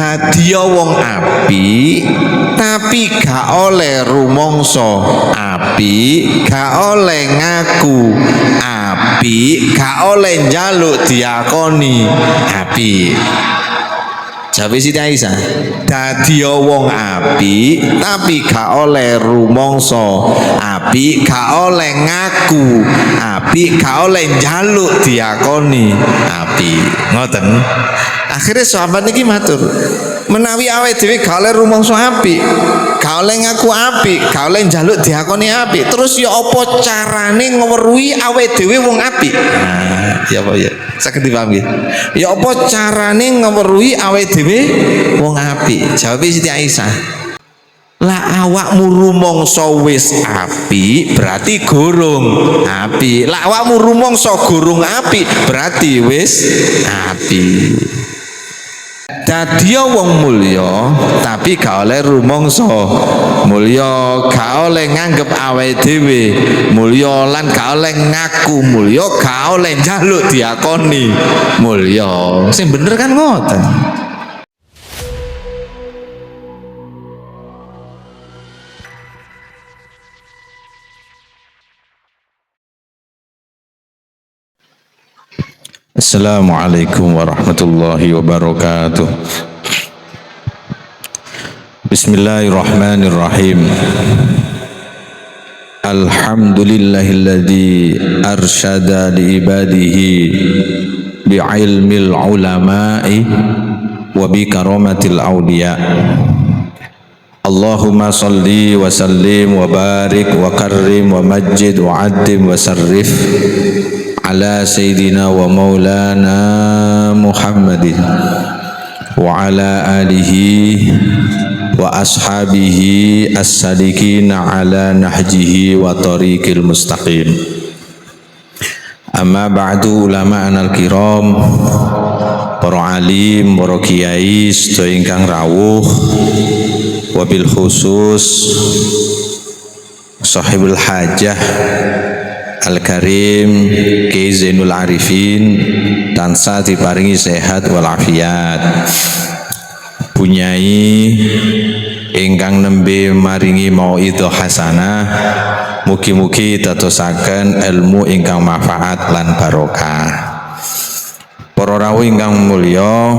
dadi wong apik tapi gak oleh rumangsa apik, gak oleh ngaku apik, gak oleh njaluk diakoni apik. Jawabe Siti Aisyah, dadi wong apik tapi gak oleh rumangsa apik, gak oleh ngaku apik, gak oleh njaluk diakoni apik. Ngoten. Akhirnya sahabat niki matur, menawi awake dhewe gak oleh rumangsa apik, gak oleh ngaku apik, gak oleh njaluk diakoni apik, terus ya apa carane ngweruhi awake dhewe wong apik? Nah, ya apa ya? Saged dipaham nggih. Ya apa carane ngweruhi awake dhewe wong apik? Jawab Siti Aisyah, lah awakmu rumangsa wis apik berarti gorong apik. Lah awakmu rumangsa gorong apik berarti wis apik. Dadi wong mulya tapi gak oleh rumangsa mulya, gak oleh nganggep awake dhewe mulya lan gak oleh ngaku mulya, gak oleh njaluk diakoni mulya. Sing bener kan ngoten. Assalamualaikum warahmatullahi wabarakatuh. Bismillahirrahmanirrahim. Alhamdulillahilladzi arsyada li ibadihi bi'ilmil ulama'i wa bi karamatil awliya. Allahumma salli wa sallim wa barik wa karrim wa majjid wa addim wa sarrif ala sayyidina wa maulana Muhammadin wa ala alihi wa ashabihi as-sadiqina ala nahjihi wa tariqil mustaqim. Amma ba'du, ulama'anal kiram, para alim, para kiai sedaya ingkang rawuh, wabil khusus sahibul hajah Al-Karim Kiai Zainul Arifin tansah diparingi sehat walafiat, bunyai ingkang nembe maringi mauidhah hasanah, mugi-mugi dadosaken ilmu ingkang manfaat lan barokah. Para rawuh ingkang mulya,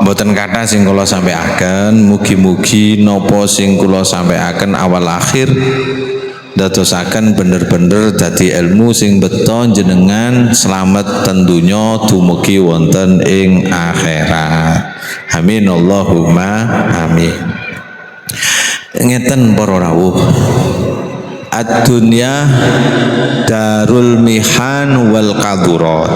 mboten kathah sing kula sampaiaken, mugi-mugi napa sing kula sampaiaken awal akhir dadosaken bener-bener dadi ilmu sing beto jenengan slamet tentunya dumugi wonten ing akhirat. Amin Allahumma amin. Ngeten para rawuh, ad-dunya darul mihan wal qadurat.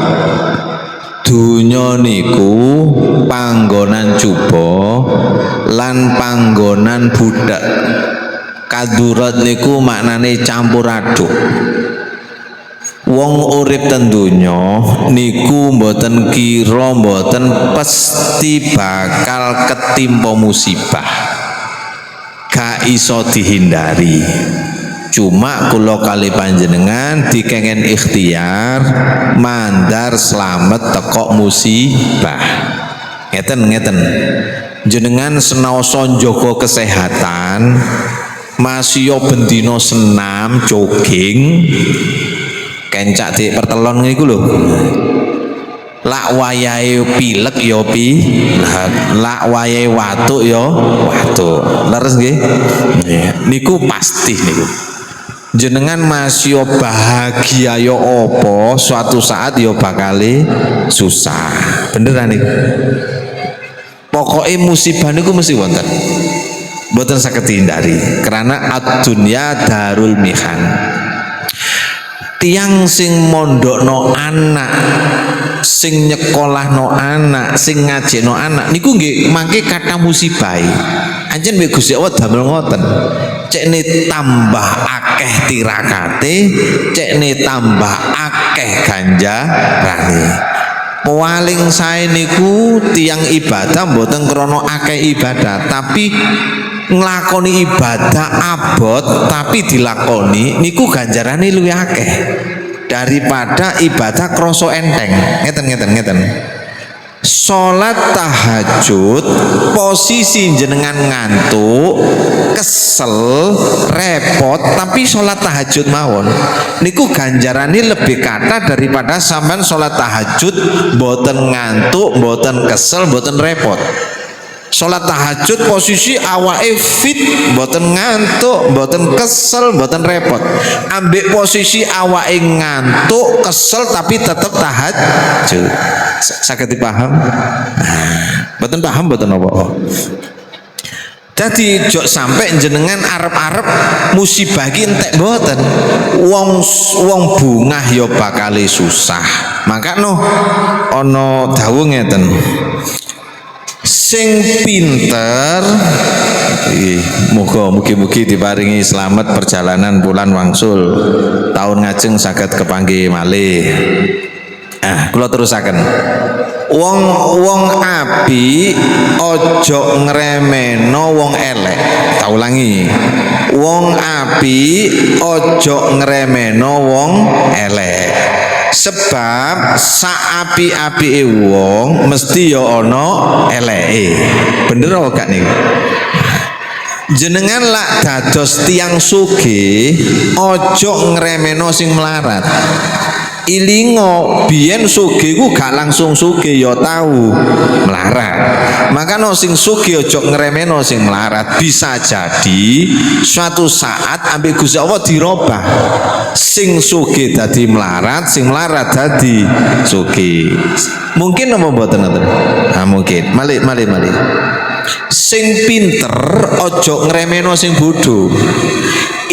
Dunya niku panggonan cuba lan panggonan budak. Kadurat niku maknane campur aduk. Wong urip ten donya niku mboten kira mboten pasti bakal ketimpa musibah, gak iso dihindari. Cuma kula kali panjenengan dikengen ikhtiar mandar slamet teko musibah. Ngeten jenengan senaosa njaga kesehatan, masih bendino senam jogging kencak di pertelon niku lho, lak wayahe pilek ya lak wayahe watuk ya watuk. Leres nggih? Niku pasti niku. Jenengan masih bahagia ya apa, suatu saat ya bakal susah. Beneran niku. Pokoknya musibah niku mesti wonten. Mboten saged dihindari karena ad-dunya darul mihan. Tiang sing mondokno anak, sing nyekolahno anak, sing ngajekno anak niku nggih mangke kathah musibah. Anjen mek Gusti Allah damel ngoten. Cekne tambah akeh tirakate, cekne tambah akeh ganjarane. Paling sae niku tiang ibadah mboten krana akeh ibadah, tapi nglakoni ibadah abot tapi dilakoni niku ganjarane luwih akeh daripada ibadah krasa enteng. Ngeten. Salat tahajud posisi jenengan ngantuk, kesel, repot tapi salat tahajud mawon niku ganjarane lebih kata daripada sampean salat tahajud mboten ngantuk, mboten kesel, mboten repot. Salat tahajud posisi awake fit, mboten ngantuk, mboten kesel, mboten repot. Ambek posisi awake ngantuk, kesel tapi tetep tahajud. Saged dipaham? Mboten paham mboten apa? Dadi jok sampai jenengan arep-arep musibah ki entek mboten. Wong bungah ya bakal susah. Makane ana dawuh ngeten. Sing pinter, mugi-mugi diparingi selamat perjalanan bulan wangsul tahun ngajeng saged kepanggih malih. Kula terusaken. Wong apik aja ngremeno wong elek. Tak ulangi. Wong apik aja ngremeno wong elek. Sebab saapi-apike wong mesti ya ana eleke. Bener apa gak niku? Jenengan lak dados tiyang sugih aja ngremeno sing melarat. Ilingo biyen sugih ku gak langsung sugih ya tahu melarat. Makanya sing sugih aja ngremeno sing melarat. Bisa jadi suatu saat ambek Gusti Allah dirobah. Sing sugih dadi melarat, sing melarat dadi sugih. Mungkin apa mboten ngoten? Mungkin. Malih. Sing pinter aja ngremeno sing bodho.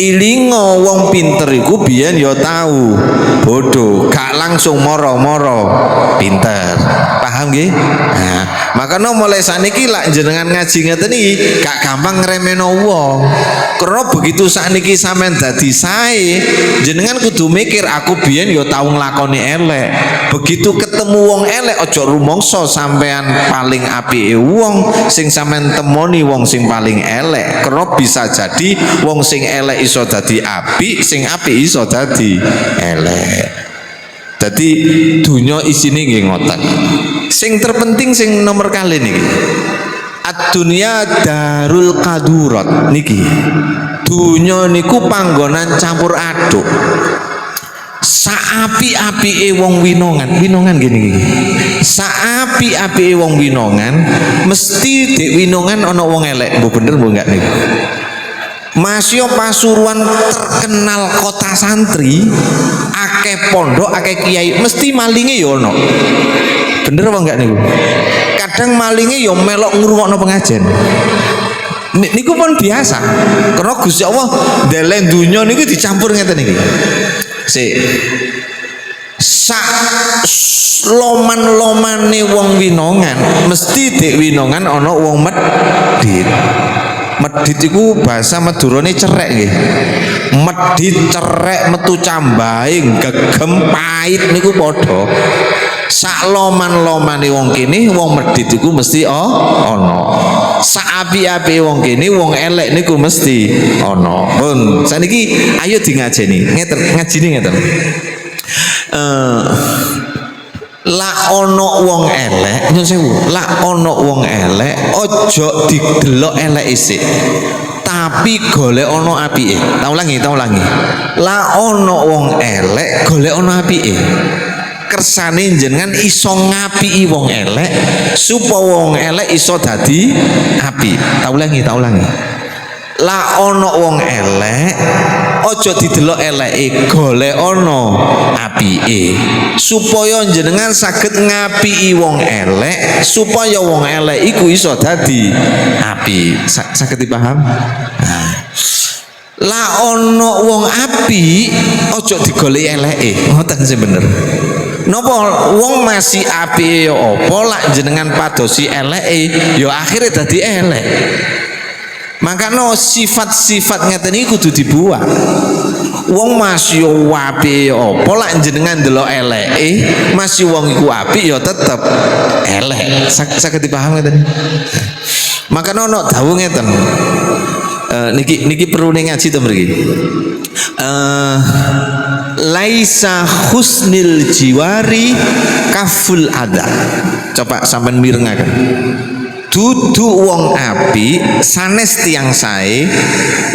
Ilingo wong pinter iku biyen ya tahu bodoh, gak langsung moro-moro pinter. Paham nggih? Makanya mulai saniki lak jenengan ngaji ngeten iki gak gampang ngremeno wong. Karena begitu sakniki sampean dadi sae, jenengan kudu mikir aku biyen ya tau nglakoni elek. Begitu ketemu wong elek aja rumangsa sampean paling apike wong, sing sampean temoni wong sing paling elek. Karena bisa jadi wong sing elek iso dadi apik, sing apik iso dadi elek. Dadi dunya isine nggih ngoten. Sing terpenting sing nomor kali niki. Ad-dunya darul kadurat niki. Dunya niku panggonan campur aduk. Saapi-apike wong winongan gini iki. Saapi-apike wong winongan mesti dek winongan ana wong elek. Mbok bener mbok enggak niku? Masya Pasuruan terkenal kota santri, akeh pondok, akeh kiai, mesti malinge ya ono. Bener apa enggak niku? Kadang malinge ya melok ngrungokno pengajian. Niku pun biasa. Karena Gusti Allah ndelen dunya niku dicampur ngeten iki. Loman-lomane wong winongan, mesti dek winongan ana wong medhit. Medhit iku bahasa Madurane cerek nggih. Medhit, cerek, metu cambahe, gegem, pahit niku padha. Sak loman-lomane wong kene wong medhit iku mesti ana. Sak api-api wong kene wong elek niku mesti ana. Pun saniki ayo di ngajeni. Ngajine ngeten. La ono wong elek, nyun sewu. La ono wong elek, ojo didelok elek isik. Tapi golek ono apike. Tak ulangi. La ono wong elek, golek ono apike. Kersane jenengan iso ngapiki wong elek, supaya wong elek iso dadi apik. Tak ulangi. La ono wong elek, ojo didelok eleke, golek ono apike. Supaya jenengan saged ngapiki wong elek, supaya wong elek iku iso dadi apik. Saged dipaham? La ono wong apik, ojo digoleki eleke. Ngoten sing bener. Napa wong masih apike ya apa lak jenengan padosi eleke ya akhire dadi elek. Makanya sifat-sifat ngeten iki kudu dibuang. Wong masih apik apa lak jenengan delok eleke, masih wong iku apik ya tetep elek. Saged dipaham ngeten. Makanya ana dawuh ngeten. Niki perlu ngaji to mriki. Laisa husnil jiwari kaful adha. Coba sampean mirengaken. Dudu wong apik sanes tiyang sae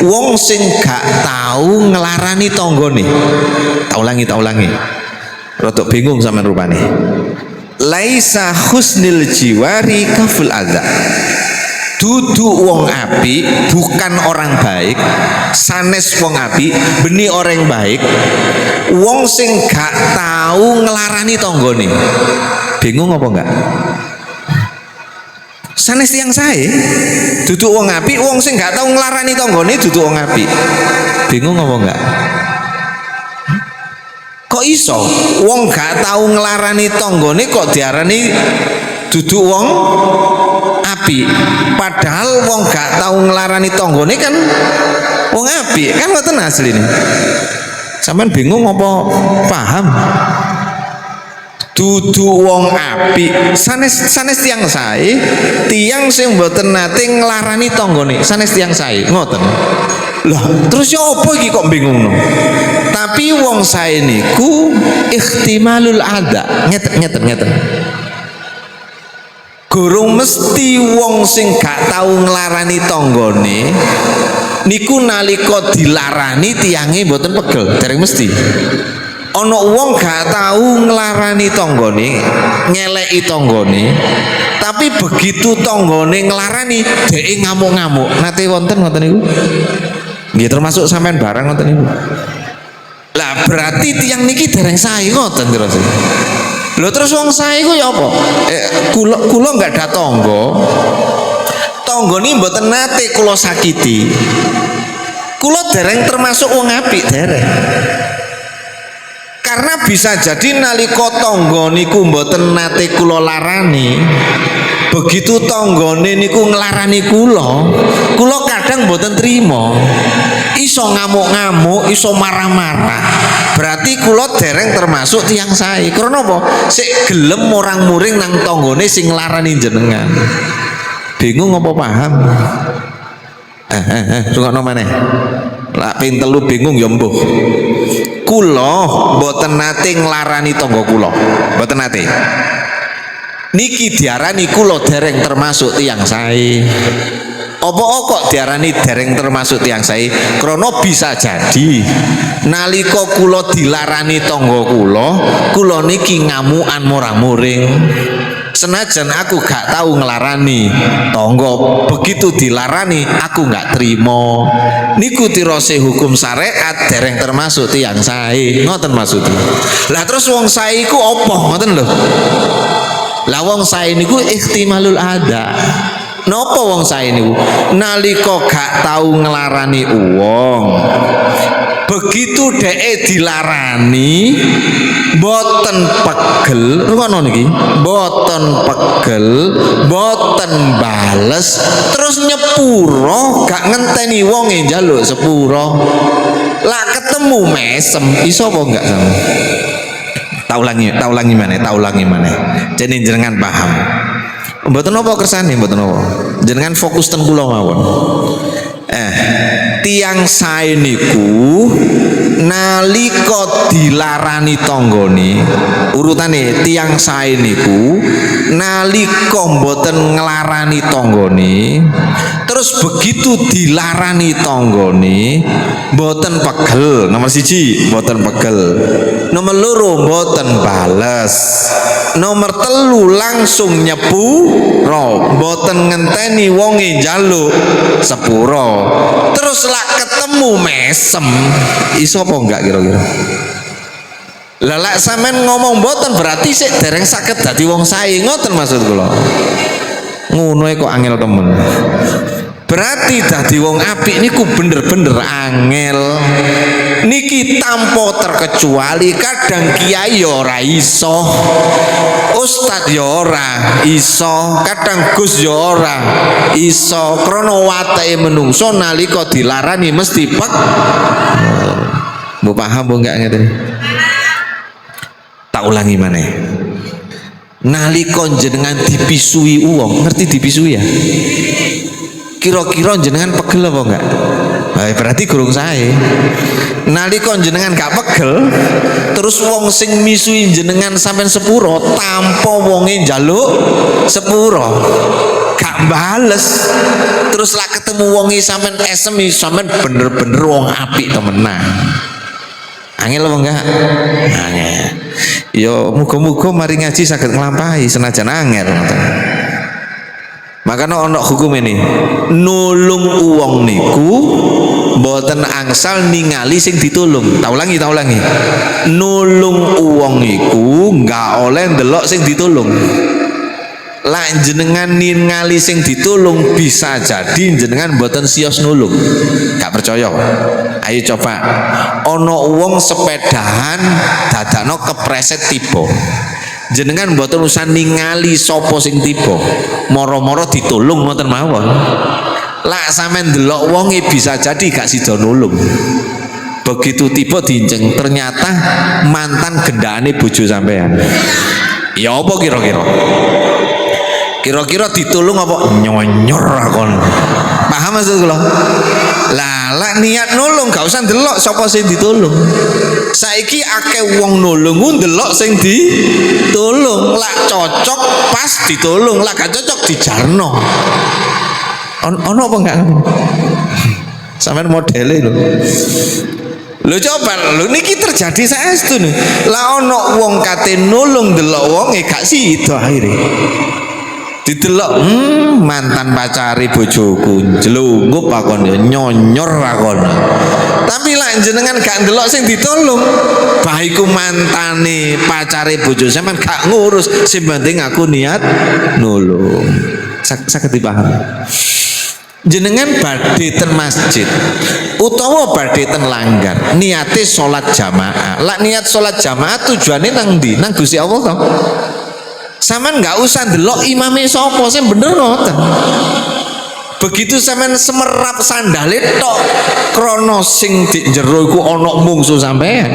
wong sing gak tahu nglarani tanggane. Tak ulangi. Rodok bingung sampean rupane. Laisa husnil jiwari kaful adza. Dudu wong apik bukan orang baik, sanes wong apik beni orang baik wong sing gak tahu nglarani tanggane. Bingung apa enggak? Sanes tiyang sae duduk wong apik wong sing gak tau nglarani tanggane duduk wong apik. Bingung apa enggak? Kok iso wong gak tau nglarani tanggane kok diarani duduk wong apik, padahal wong gak tau nglarani tanggane kan wong apik, kan ngoten asline. Sampeyan bingung apa paham? Dudu wong apik sanes tiyang sae tiyang sing mboten nate nglarani tanggane sanes tiyang sae ngoten. Lah terus ya apa iki kok bingungno? Tapi wong sae niku ihtimalul ada ngeten. Gurung mesti wong sing gak tau nglarani tanggane niku nalika dilarani tiyange mboten pegel, dereng mesti. Ana wong gak tahu nglarani tanggane, ngeleki tanggane, tapi begitu tanggane nglarani dhek ngamuk-ngamuk. Nate wonten ngoten niku? Nggih termasuk sampean barang ngoten niku. Lah berarti tiyang niki dereng sae ngoten terus. Lho terus wong sae ku ya apa? Kula enggak ada tangga. Tanggane mboten nate kula sakiti. Kula dereng termasuk wong apik dereng. Karena bisa jadi nalika tangga niku mboten nate kula larani, begitu tanggane niku nglarani kula kadang mboten trima. Iso ngamuk-ngamuk, iso marah-marah. Berarti kula dereng termasuk tiyang sae. Karena apa? Sik gelem orang-muring nang tanggane sing nglarani jenengan. Bingung apa paham? Rungokno maneh. Lak ping telu bingung ya mbuh. Kula mboten nate nglarani tangga kula. Mboten nate. Niki diarani kula dereng termasuk tiyang sae. Apa kok diarani dereng termasuk tiyang sae? Krana bisa jadi nalika kula dilarani tangga kula niki ngamukan murah-muring. Senajan aku gak tahu ngelarani tangga, begitu dilarani aku gak terima. Niku tirose hukum syariat dereng termasuk tiyang sae. Ngoten maksudnya. Lah terus wong sae iku apa? Ngoten lho. Lah wong sae niku ihtimalul ada. Napa wong sae niku? Nalika gak tahu ngelarani wong, begitu dhek dilarani boten pegel, rungono niki, boten pegel, boten bales, terus nyepuro gak ngenteni wonge njaluk sepuro. Lah ketemu mesem iso apa enggak sama? Tak ulangi maneh. Jadi jenengan paham. Mboten napa kersane, mboten napa. Jenengan fokus ten kula mawon. Tiang sae niku nalika dilarani tanggane, urutane tiang sae niku nalika mboten nglarani tanggane, terus begitu dilarani tanggane mboten pegel. Nomor 1 mboten pegel. Nomor 2 mboten bales. Nomor 3 langsung nyepuro, mboten ngenteni wonge njaluk sepuro. Terus lak ketemu mesem, iso apa enggak kira-kira? Lah lek sampean ngomong mboten berarti sik dereng saged dadi wong sae, ngoten maksud kula. Ngono kok angel temen. Berarti dadi wong apik niku bener-bener angel. Niki tanpa terkecuali, kadang kiai ora iso, ustad ya ora iso, kadang gus ya ora iso. Krana watake menungso nalika dilarani mesti pek. Mbok paham mbok enggak ngeten? Tak ulangi maneh. Nalika jenengan dipisui wong, ngerti dipisui ya? Kira-kira jenengan pegel apa enggak? Berarti gurung sae. Nalika jenengan gak pegel, terus wong sing misui jenengan sampean sepuro tanpa wonge njaluk sepuro, gak bales. Terus lah ketemu wonge sampean esemi, sampean bener-bener wong apik temenan. Angel apa enggak? Angel. Yo muga-muga mari ngaji saged nglampahi senajan angel ngoten. Makanya ono hukum ini, nulung uang niku mboten angsal ningali sing ditulung. Tak ulangi. Nulung uang niku nggak oleh ndelok sing ditulung. Lah jenengan ningali sing ditulung bisa jadi jenengan mboten sios nulung. Gak percaya? Ayo coba. Ono uang sepedahan dadakno kepreset tiba. Jenengan mboten usah ningali sapa sing tiba, moro-moro ditulung ngoten mawon. Lah sampean ndelok wonge bisa jadi gak sida nulung. Begitu tiba dinceng ternyata mantan gendane bojo sampean. Ya apa kira-kira? Kira-kira ditulung apa nyonyor akon? Paham maksud kula? Lah niat nulung gak usah ndelok sapa sing ditulung. Saiki akeh wong nulung ndelok sing ditulung, lak cocok pas ditulung, lak gak cocok dijarno. Ono apa enggak? Sampeyan modele lho. Lho coba lho niki terjadi saestu nih. Lah ono wong kate nulung ndelok wonge gak sida akhire. Didelok mantan pacari bojoku jelungup akon ya nyonyor akon. Tapi lah jenengan gak ndelok sing ditolong, bahiku mantane pacari bojo sampean gak ngurus, sing penting aku niat nulung. Saged dipaham. Jenengan badhe ten masjid utawa badhe ten langgar, niate salat jamaah. Lah niat salat jamaah tujuane nang ndi? Nang Gusti Allah to. Sampean nggak usah ndelok imame sapa, sing bener ngoten. Begitu sampean semerap sandale tok krana sing di jero iku ana mungsuh sampean.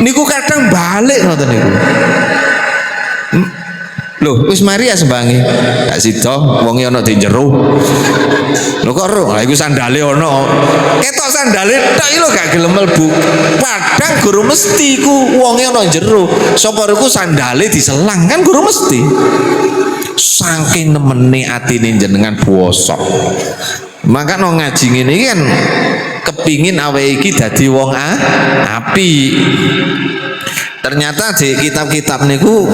Niku kadang balik ngoten niku. Loh, wis mari ya sembangi. Gak sida wonge ana di jero. Lho kok ro, lha iku sandale ana. Ketok sandale tok iki lho gak gelem mlebu. Padahal guru mesti ku wonge ana jero. Sapa iku sandale diselang kan guru mesti. Saking nemene atine jenengan puasa. Maka no ngaji ngene iki kan kepingin awake iki dadi wong apik. Ternyata di kitab-kitab niku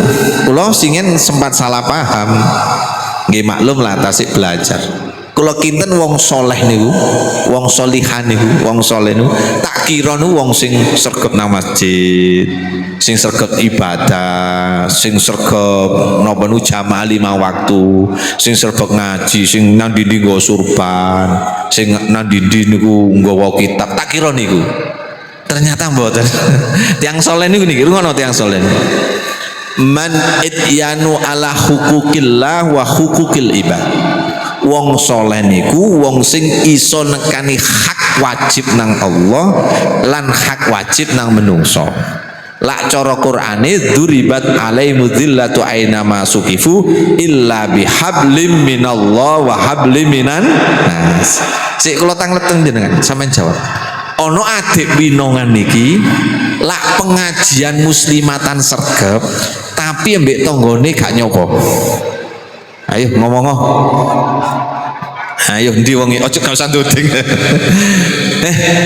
kula singen sempat salah paham. Nggih maklum lah tasik belajar. Kula kinten wong soleh niku, wong solihan niku, wong soleh niku tak kira niku wong sing sregep nang masjid, sing sregep ibadah, sing sregep napa niku jamaah 5 waktu, sing sregep ngaji, sing nang ndi nggo surban, sing nang ndi niku nggawa kitab, tak kira niku. Ternyata mboten. Tiang soleh niku niki ngono tiang soleh. Man ityanu ala hukukillah wa hukukil ibad. Wong soleh niku wong sing iso nekani hak wajib nang Allah lan hak wajib nang menungso. Lak cara Qur'ane duribat alaihimu dzillatu aina ma suqifu illa bihablim minallah wa hablim minan nas. Sik kula tangleten jenengan sampean jawab. Ono adik winongan niki lak pengajian muslimatan sregep tapi ambek tanggane gak nyopo. Ayo ngomong. Ayo ndi wong ojo gak usah ndoding.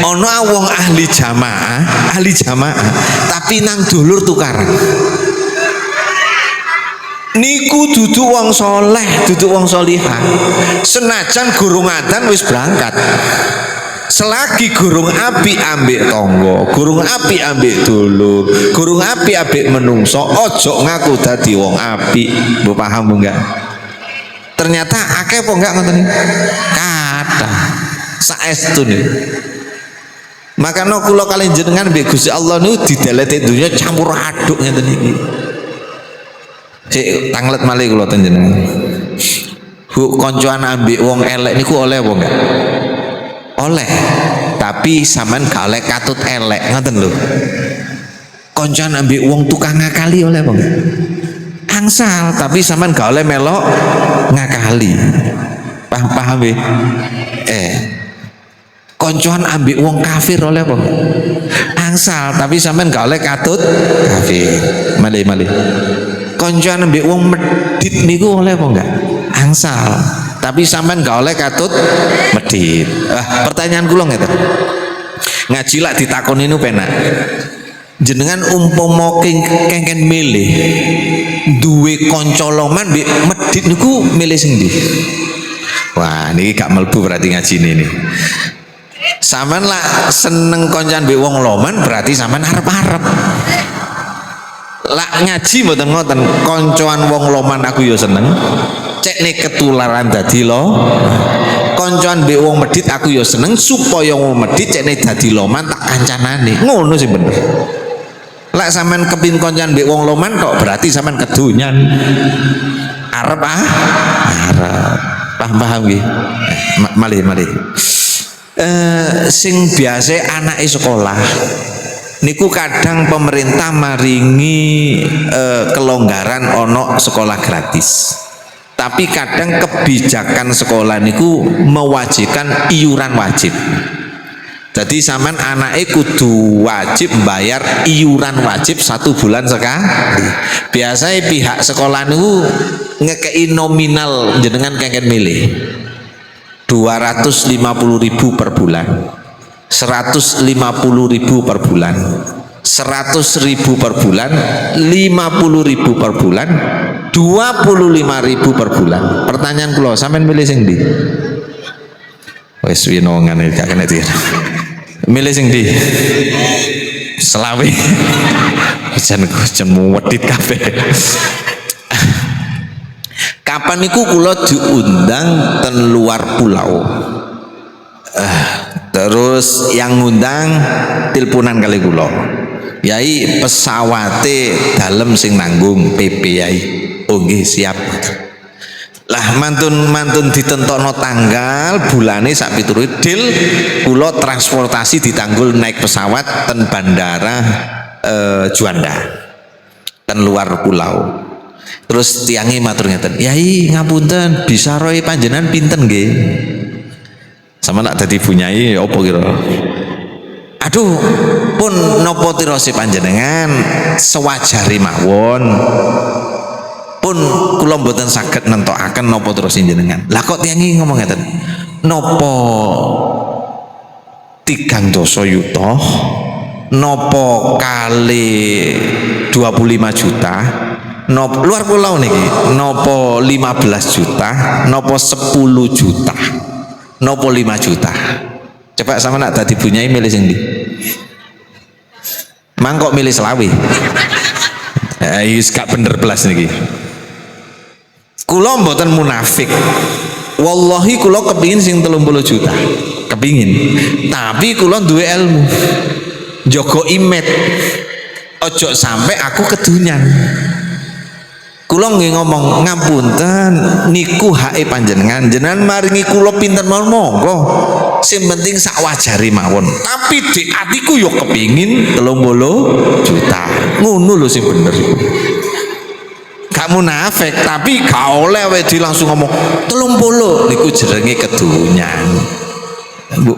Ono wong ahli jamaah tapi nang dulur tukaran. Niku duduk wong soleh, duduk wong solihah. Senajan gurung adzan wis berangkat. Selagi gurung api ambek tonggo, gurung api ambek dulur, gurung api ambek menungso, ojo ngaku dadi wong api. Bu paham bu enggak? Ternyata akeh apa enggak ngoten niku? Kathah. Saestu nih. Makanya kula kali jenengan mbek Gusti Allah niku didelete dunya campur aduk ngeten iki. Sik tanglet malih kula ten jenengan. Bu koncoan ambek wong elek niku oleh apa enggak? Oleh, tapi sampean gak oleh katut elek ngoten lho. Koncoan ambek wong tukang ngakali oleh apa enggak? Angsal, tapi sampean gak oleh melok ngakali. Paham nggih? koncoan ambek wong kafir oleh apa? Angsal, tapi sampean gak oleh katut kafir. Malih. Koncoan ambek wong medit niku oleh apa enggak? Angsal, tapi sampean gak oleh katut medit. Pertanyaan kula ngeten. Ngaji lak ditakoni niku penak. Jenengan umpama kengken milih duwe kanca loman mbek medit niku milih sing ndi? Wah, niki gak mlebu berarti ngajine ini. Sampean lah seneng koncan mbek wong loman berarti sampean arep-arep. Lah ngaji mboten ngoten, koncoan wong loman aku ya seneng. Cekne ketularan dadi lo. Koncoan mbek wong medit aku ya seneng supaya wong medit cekne dadi loman tak kancanane. Ngono sih bener. Lah sampean kepin koncan mbek wong loman kok berarti sampean kedunyan. Arep arep. Paham nggih. Malih. Sing biasa anake sekolah niku kadang pemerintah maringi kelonggaran ono sekolah gratis. Tapi kadang kebijakan sekolah niku mewajibkan iuran wajib. Jadi sampean anake kudu wajib bayar iuran wajib 1 bulan sekali. Biasanya pihak sekolah niku ngekei nominal jenengan kengken milih 250.000 per bulan, 150.000 per bulan, 100.000 per bulan, 50.000 per bulan, 25.000 per bulan. Pertanyaan kula, sampean milih sing ndi? Wes winongan iki gak kena iki. Milih sing ndi? Selawe. Jan wedit kabeh. Kapan niku kula diundang ten luar pulau. Terus yang ngundang teleponan kali kula. Yai pesawate dalem sing nanggung PP yai. Oh nggih siap. Lah mantun ditentokno tanggal bulane sak piturut dil kula transportasi ditanggul naik pesawat ten bandara Juanda ten luar pulau. Terus tiange matur ngeten, "Yai ngapunten, bisa roe panjenengan pinten nggih?" Sama nak dadi bunyai apa kira? Aduh, pun napa tirose panjenengan sewajare mawon. Pun kula mboten saged nentokaken napa terus jenengan. Lah kok tiange ngomong ngeten? Napa 3 yuta? Napa kali 25 juta? Napa luar pulau niki? Napa 15 juta? Napa 10 juta? Napa 5 juta? Coba sama nak dadi bunyai milih sing ndi? Mangkok milih selawe. Wis gak bener belas niki. Kula mboten munafik. Wallahi kula kepingin sing 30 juta. Kepingin. Tapi kula duwe ilmu. Jaga imet. Ojo sampai aku kedunyan. Kula nggih ngomong ngapunten niku hake panjenengan. Jenengan maringi kula pinten mawon monggo. Sing penting sak wajare mawon. Tapi di atiku yo kepingin 30 juta. Ngono lho sing bener iku. Gak munafik, tapi gak oleh wedi langsung ngomong 30 niku jenenge kedunyan.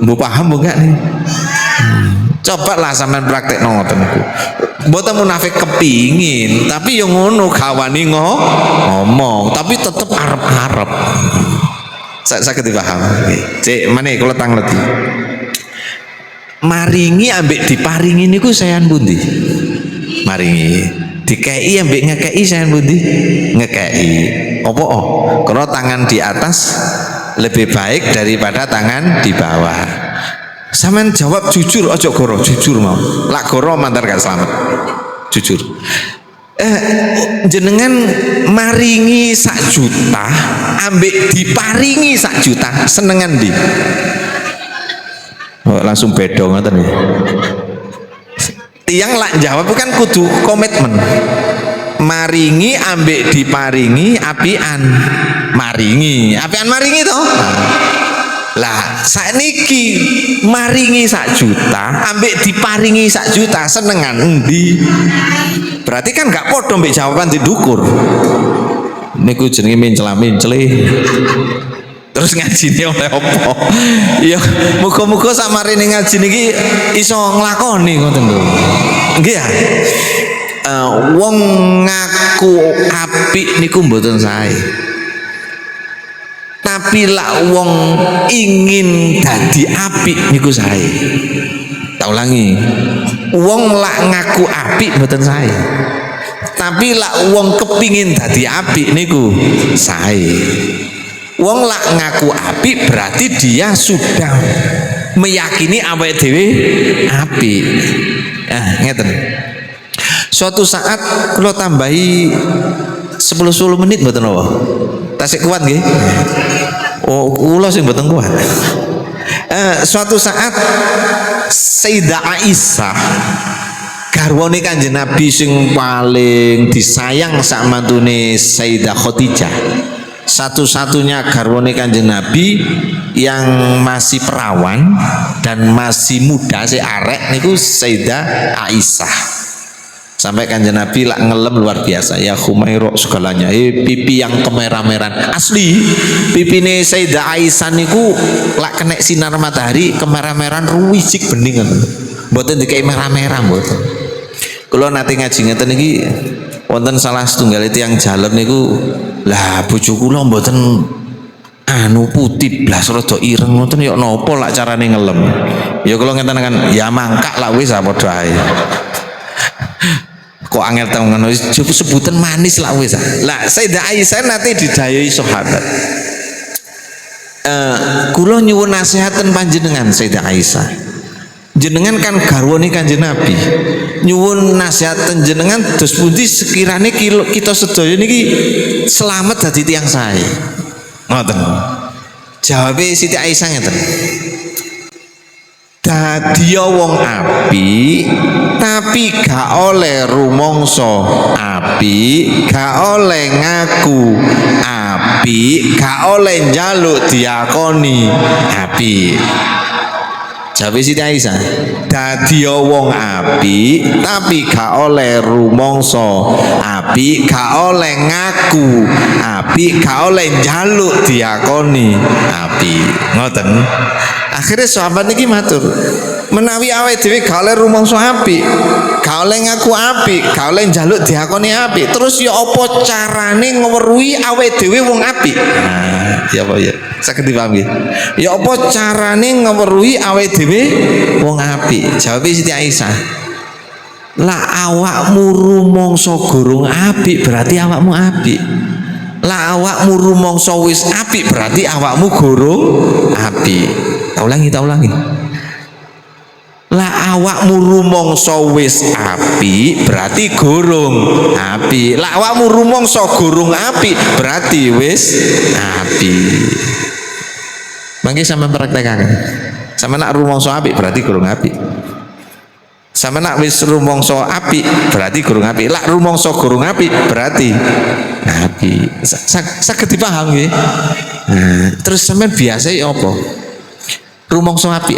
Bu paham bu gak nih? Coba lah sampean praktek ngoten niku. Mboten munafik kepingin, tapi yang ngono kawani ngomong, tapi tetep arep-arep. Saged dipaham. Cek meneh kula tangleti. Maringi ambek diparingi niku sayan pundi? Maringi. Dikei ambek ngekei sayan pundi? Ngekei. Apa? Karena tangan di atas lebih baik daripada tangan di bawah. Sampean jawab jujur, ojo goro, jujur mau. Lak goro mantar gak selamat. Jujur. Jenengan maringi 1 juta, ambek diparingi 1 juta, senengan di. Oh, langsung bedo ngoten ya. Tiang lak jawab bukan kudu komitmen. Maringi ambek diparingi apian. Maringi, apian maringi toh. Lah sakniki maringi 1 juta ambek diparingi 1 juta senengan endi? Berarti kan gak podo mbek jawaban didukur. Niku jenenge mencela-mencele. Terus ngajine oleh apa? Ya muga-muga samarene ngaji niki iso nglakoni ngoten lho. Nggih ya. Wong ngaku apik niku mboten sae. Tapi lak wong ingin dadi apik niku sae. Tak ulangi. Wong lak ngaku apik mboten sae. Tapi lak wong kepingin dadi apik niku sae. Wong lak ngaku apik berarti dia sudah meyakini awake dhewe apik. Ngeten. Suatu saat kalau tambahi 10 menit mboten apa? Tasik kuat nggih. Oh, kula sing mboten kuat. Suatu saat Sayyidah Aisyah garwane Kanjeng Nabi sing paling disayang sak mantune Sayyidah Khadijah. Satu-satunya garwane Kanjeng Nabi yang masih perawan dan masih muda si arek niku Sayyidah Aisyah. Sampai Kanjeng Nabi lak ngelem luar biasa, ya Khumairah segalanya, pipi yang kemerah-merahan asli. Pipine Sayyidah Aisyah niku lak kena sinar matahari kemerah-merahan ruwijik bening ngoten. Mboten dikai merah-merah mboten. Kula nate ngaji ngeten iki wonten salah setunggal tiyang jaler niku, lah bojo kula mboten anu putih blas rada ireng ngoten ya napa lak carane ngelem. Ya kula ngeten kan, ya mangkak lak wis padha ae. Kok angel tau ngono sebutan manis lah wis. Lah Sayyidah Aisyah nanti didayai sahabat. Kula nyuwun nasihaten panjenengan Sayyidah Aisyah. Jenengan kan garwane Kanjeng Nabi. Nyuwun nasihaten jenengan dos pundi sekirane kita sedaya niki selamat dadi tiyang sae. Ngoten. Jawabe Siti Aisyah ngeten. Dadi wong apik tapi gak oleh rumangsa apik, gak oleh ngaku apik, gak oleh njaluk diakoni apik. Jawabe Siti Aisyah, dadi wong apik tapi gak oleh rumangsa apik, gak oleh ngaku apik, gak oleh njaluk diakoni apik. Ngoten. Akhirnya sahabat niki matur, menawi awake dhewe gak oleh rumangsa apik, gak oleh ngaku apik, gak oleh njaluk diakoni apik, terus ya apa carane ngweruhi awake dhewe wong apik? Nah, ya apa ya? Saged dipahami. Ya apa carane ngweruhi awake dhewe wong apik? Jawabe Siti Aisyah, lah awakmu rumangsa gorong apik berarti awakmu apik. Lah awakmu rumangsa wis apik berarti awakmu gorong apik. Tak ulangi. Lah awakmu rumangsa wis apik berarti gorong apik. Lah awakmu rumangsa gorong apik berarti wis apik. Mangke sampean praktekaken. Sampeyan nak rumangsa apik berarti gorong apik. Sampeyan nak wis rumangsa apik berarti gorong apik. Lah rumangsa gorong apik berarti apik. Saged dipaham nggih. Terus sampeyan biasa ya apa? Rumangsa apik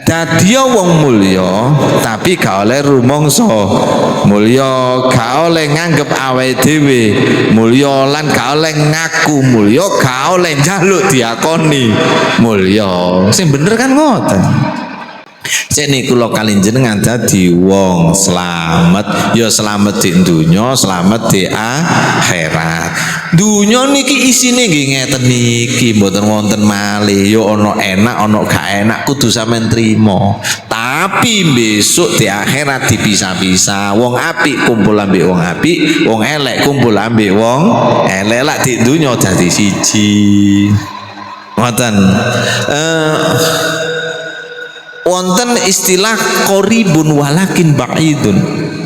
dadi wong mulya tapi gak oleh rumangsa mulya, gak oleh nganggep awake dhewe mulya lan gak oleh ngaku mulya, gak oleh njaluk diakoni mulya. Sing bener kan ngoten. Cek niku kula kalih jenengan dadi wong slamet, ya slamet di dunya, slamet di akhirat. Dunya niki isine nggih ngeten niki, mboten wonten malih, ya ana enak ana gak enak kudu sampean trima. Tapi besok di akhirat dipisah-pisah. Wong apik kumpul ambek wong apik, wong elek kumpul ambek wong elek. Lak di dunya dadi siji. Ngoten. Wonten istilah qoribun walakin ba'idun,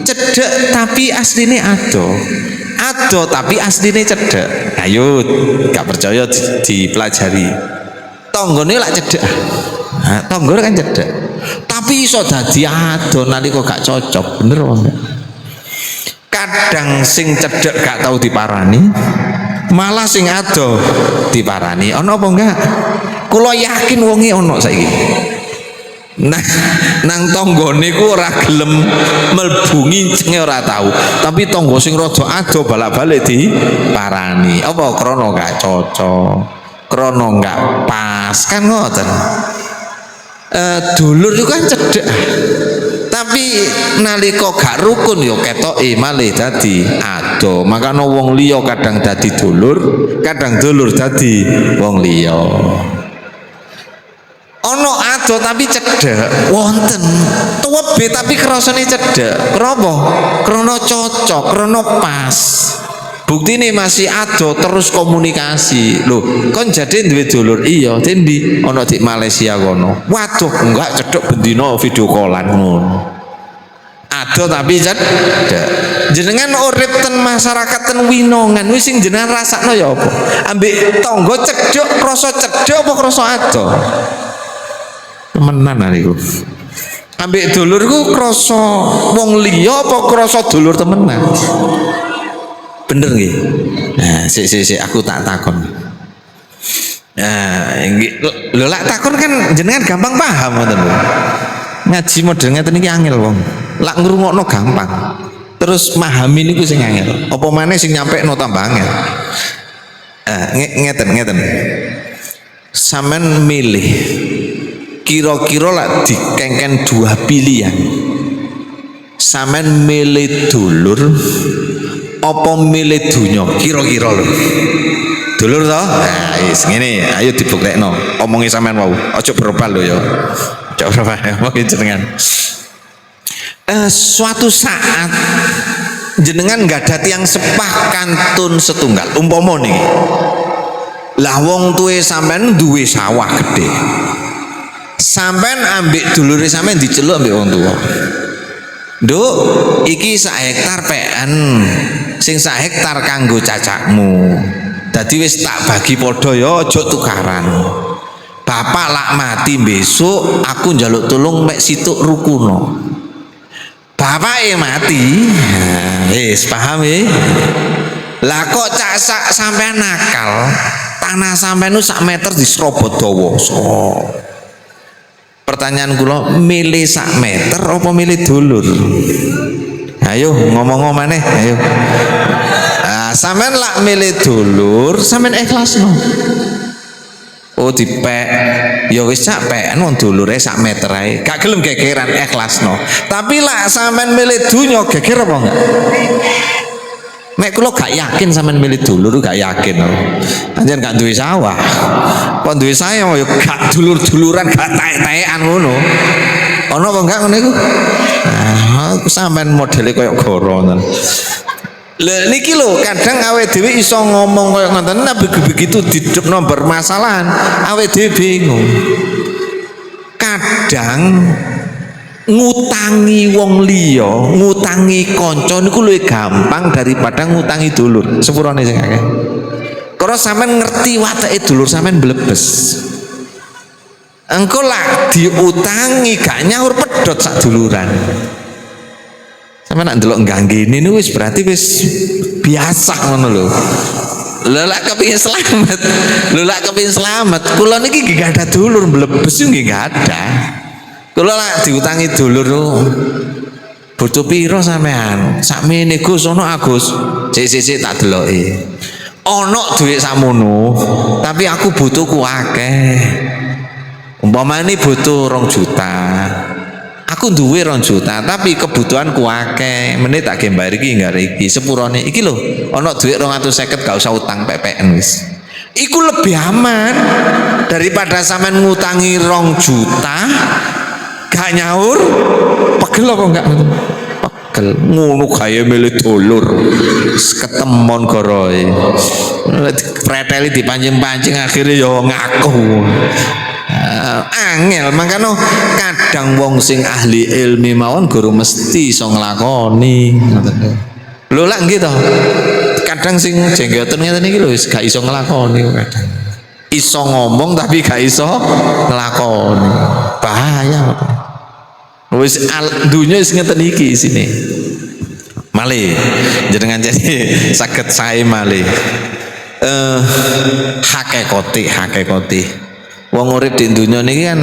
cedek tapi asline ado tapi asline cedek. Ayo gak percaya dipelajari. Tanggane lak cedek, tangga kan cedek tapi iso dadi ado nalika gak cocok. Bener apa enggak? Kadang sing cedek gak tahu diparani, malah sing ado diparani. Ono apa enggak? Kula yakin wonge ono saiki. Nah, nang tanggane ku ora gelem mlebu ngincenge ora tahu. Tapi tangga sing rada ado balak-balik diparani. Apa krana gak cocok, krana gak pas kan ngoten. Dulur itu kan cedhek. Tapi nalika gak rukun ya ketoke malih dadi ado. Makanya wong liya kadang dadi dulur, kadang dulur dadi wong liya. Ono ado tapi cedhek wonten tuwebe tapi krasane cedhek. Kenapa? Krana cocok, krana pas. Buktine masih ado terus komunikasi. Lho, kon jade duwe dulur iya, tendi ana di Malaysia kono. Waduh, enggak cedhek bendina video callan ngono. Ado tapi cedhek. Jenengan urip ten masyarakat ten winongan wis sing jenengan rasakno ya apa? Ambek tangga cedhek krasa cedhek apa krasa ado? Temenan niku. Ambek dulurku krasa wong liya apa krasa dulur temenan? Bener nggih? Nah, sik aku tak takon. Nah, lho lak takon kan jenengan gampang paham ngoten lho. Ngaji model ngeten iki angel wong. Lak ngrungokno gampang. Terus memahami niku sing angel. Apa maneh sing nyampekno tambah angel. Ngeten. Sampeyan milih kira-kira lak dikengken dua pilihan. Sampeyan milih dulur apa milih dunya kira-kira lho. Dulur toh? Nah, wis ngene, ayo dibuktekno. Omongi sampean wau, aja berobal lho ya. Aja berobal mungkin jenengan. Suatu saat jenengan nggak ada tiang sepah kantun setunggal. Umpama nih. Lah wong tuwe sampean duwe sawah gede. Sampean ambek dulure sampean diceluk ambek wong tuwa. Nduk, iki sak hektar PN, sing sak hektar kanggo cacakmu. Dadi wis tak bagi padha ya, aja tukaran. Bapak lak mati besok, aku njaluk tulung mek situk rukuno. Bapake mati, wis paham ya? Lah kok cak sampean nakal, tanah sampean nu sak meter diserobot dawa. Pertanyaan kula, milih sak meter apa milih dulur? Ayo ngomong maneh, ayo. Sampean lak milih dulur, sampean ikhlas no. Oh dipek, ya wis sak peken wong dulure sak meter ae. Gak gelem gegeran ikhlas no. Tapi lak sampean milih dunya geger apa enggak? Nek kula gak yakin sampean milih dulur gak yakin no. Anjen gak duwe sawah. Kok duwe saya ya gak dulur-duluran gak taek-taekan ngono. Ana apa enggak ngono iku? Aku sampean modele koyo goro ngoten. Lha niki lho kadang awake dhewe iso ngomong koyo ngoten tapi begitu didepno bermasalahan awake dhewe bingung. Kadang ngutangi wong liya, ngutangi kanca niku luwih gampang daripada ngutangi dulur. Sepurane sing akeh. Karena sampean ngerti watake dulur sampean blebes. Engko lak diutangi gak nyaur pedhot sak duluran. Sampeyan nak ndelok nggangene niku wis berarti wis biasa ngono lho. Lha lak kepengin selamat. Lho lak kepengin selamat, kula niki gak ada dulur blebes nggih gak ada. Kula lak diutangi dulur butuh piro sampean? Sakmene Gus ono Agus. Sik tak deloki. Ono duit sakmono, tapi aku butuh ku akeh. Umpamane butuh 2 juta. Aku duwe 2 juta, tapi kebutuhanku akeh. Meneh tak gembar iki enggak iki sepurane. Iki lho, ono duit 250 gak usah utang PPN wis. Iku lebih aman daripada sampean ngutangi 2 juta gak nyaur. Pegel apa enggak? Pegel. Ngono gawe milih dulur. Ketemon goroe. Preteli dipancing-pancing akhirnya ya ngaku. Angel makanya kadang wong sing ahli ilmi mawon guru mesti iso nglakoni. Lho lak nggih to. Kadang sing jenggoten ngeten iki lho gak iso nglakoni kadang. Iso ngomong tapi gak iso nglakoni. Bahaya. Wis dunya wis ngeten iki isine. Malih jenengan jadi saged sae malih. Hakekoti. Wong urip di dunia niki kan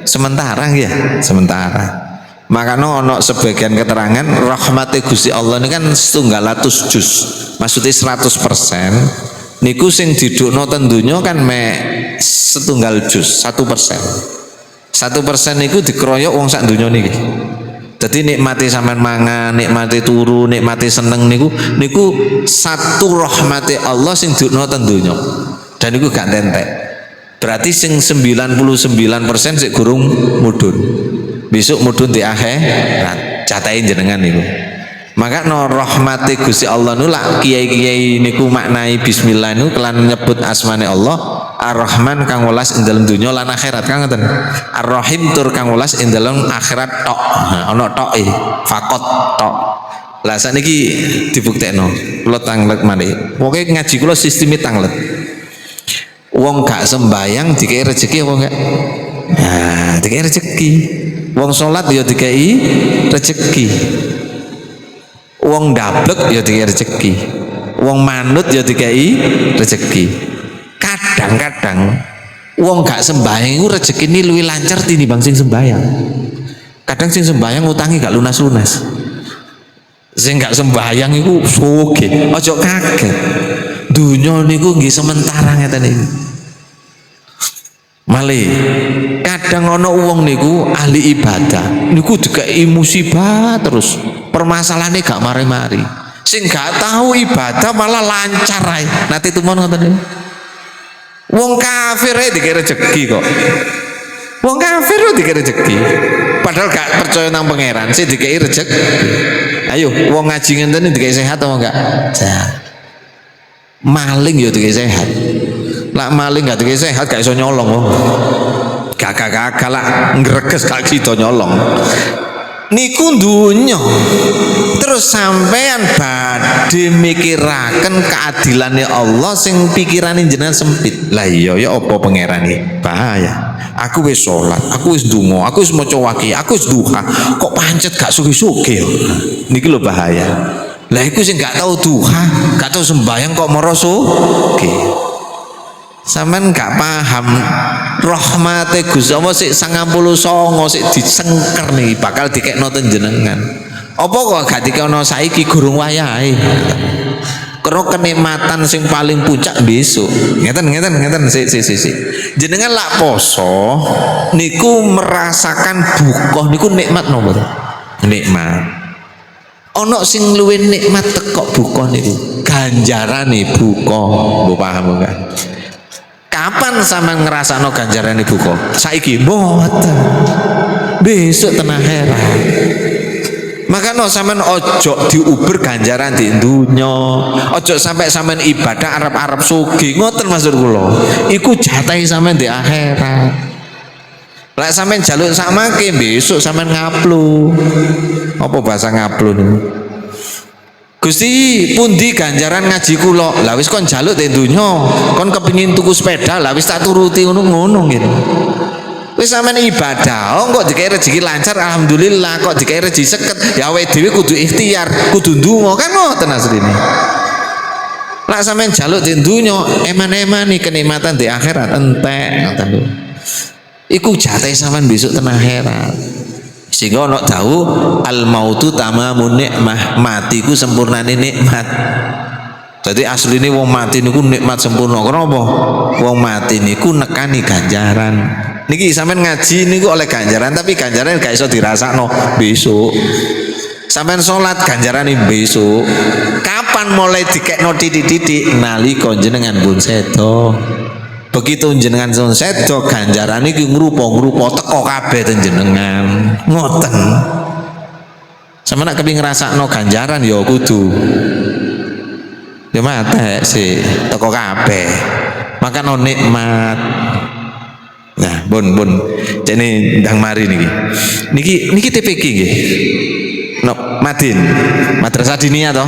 sementara ya, sementara. Makanya ono sebagian keterangan rahmati Gusti Allah ini kan 100 juz, maksudnya 100%. Niku sing didukno ten donya kan me 1 juz, 1%. 1% niku dikeroyok wong sak donya niki. Jadi nikmati sampean mangan, nikmati turu, nikmati seneng niku satu rahmati Allah sing didukno ten donya. Dan niku gak entek. Berarti sing 99% sik gurung mudhun. Besok mudhun di akhirat catain jenengan niku. Maka no rahmati Gusti Allah nu lak kiai-kiai niku maknai bismillah niku kelan nyebut asmane Allah Ar-Rahman kang welas ing dalem donya lan akhirat kang ngoten. Ar-Rahim tur kang welas ing dalem akhirat tok. Ana toke, fakot tok. Lah sakniki dibuktekno. Kula tanglet malih. Pokoke ngaji kula sisteme tanglet. Wong gak sembayang dikei rezeki apa enggak? Nah, dikei rezeki. Wong sholat ya dikei rezeki. Wong dablek ya dikei rezeki. Wong manut ya dikei rezeki. Kadang-kadang wong gak sembahyang iku rezekine luwih lancar tinimbang sing sembahyang. Kadang sing sembahyang utangi gak lunas-lunas. Sing gak sembahyang iku sugih. Aja kaget. Dunya niku nggih sementara ngeten iki. Malih kadang ana wong niku ahli ibadah niku dikei musibah terus permasalahane gak mari-mari sing gak tahu ibadah malah lancar ae nate tumon ngoten niku wong kafir ae dikei rezeki kok wong kafir dikei rezeki padahal gak percaya nang pangeran sing dikei rezeki ayo wong ngaji ngenten dikei sehat apa enggak sehat maling ya dikei sehat lah maling gak dikei sehat gak iso nyolong kok. Gak lah ngreges gak sida nyolong. Niku dunya. Terus sampean badhe mikiraken keadilane Allah sing pikirane jenengan sempit. Lah iya ya apa pangerane? Bahaya. Aku wis salat, aku wis ndonga, aku wis maca waki, aku wis duha. Kok pancet gak sugih-sugih ya? Niki lho bahaya. Lah iku sing gak tau duha, gak tau sembahyang kok mara sugih. Sampean gak paham rahmate Gusti Allah sik 99 sik disengker nih bakal dikekno ten jenengan. Apa kok gak dikekno saiki gurung wayahe? Karo kenikmatan sing paling puncak besok. Ngeten sik. Jenengan lak poso niku merasakan buka niku nikmat nomor. Nikmat. Ana sing luwih nikmat tekok buka niku. Ganjarane buka. Mbok paham enggak? Kapan sampean ngrasakno ganjaran ibu kok? Saiki mboten. Besok ten akhirat. Makanya sampean ojo diuber ganjaran di dunya. Ojo sampai sampean ibadah arep-arep sugih. Ngoten maksud kula. Iku jatahe sampean di akhirat. Lah sampean jaluk sakmake besok sampean ngaplu. Apa bahasa ngaplu niku? Gusti pundi ganjaran ngaji kula. Lah wis kon njaluk te donya, kon kepengin tuku sepeda, lah wis tak turuti ngono gitu. Wis sampean ibadah, kok dikai rezeki lancar alhamdulillah, kok dikai rezeki seket, ya awake dhewe kudu ikhtiar, kudu ndonga kan ngoten asline. Lah sampean njaluk te donya, eman-emani kenikmatan di akhirat entek ngoten lho. Iku jatahe sampean besok ten akhirat. Sehingga ono tahu al mautu tamamun nikmah, mati ku sempurnane nikmat. Jadi asline wong mati niku nikmat sempurna. Kenapa? Wong mati niku nekani ganjaran. Niki sampean ngaji niku oleh ganjaran tapi ganjaran gak iso dirasakno besok. Sampean salat ganjarane besok. Kapan mulai dikekno titik-titik nalika jenengan pun sedo. Begitu jenengan son sedo ganjaran iki ngrupa-ngrupa teko kabeh ten jenengan. Ngoten. Sampeyan nek kepengin ngrasakno ganjaran ya kudu ya mate sih teko kabeh. Makano nikmat. Nah, bun jene ndang mari niki. Niki TPQ nggih. No, Madin. Madrasah Diniyah toh.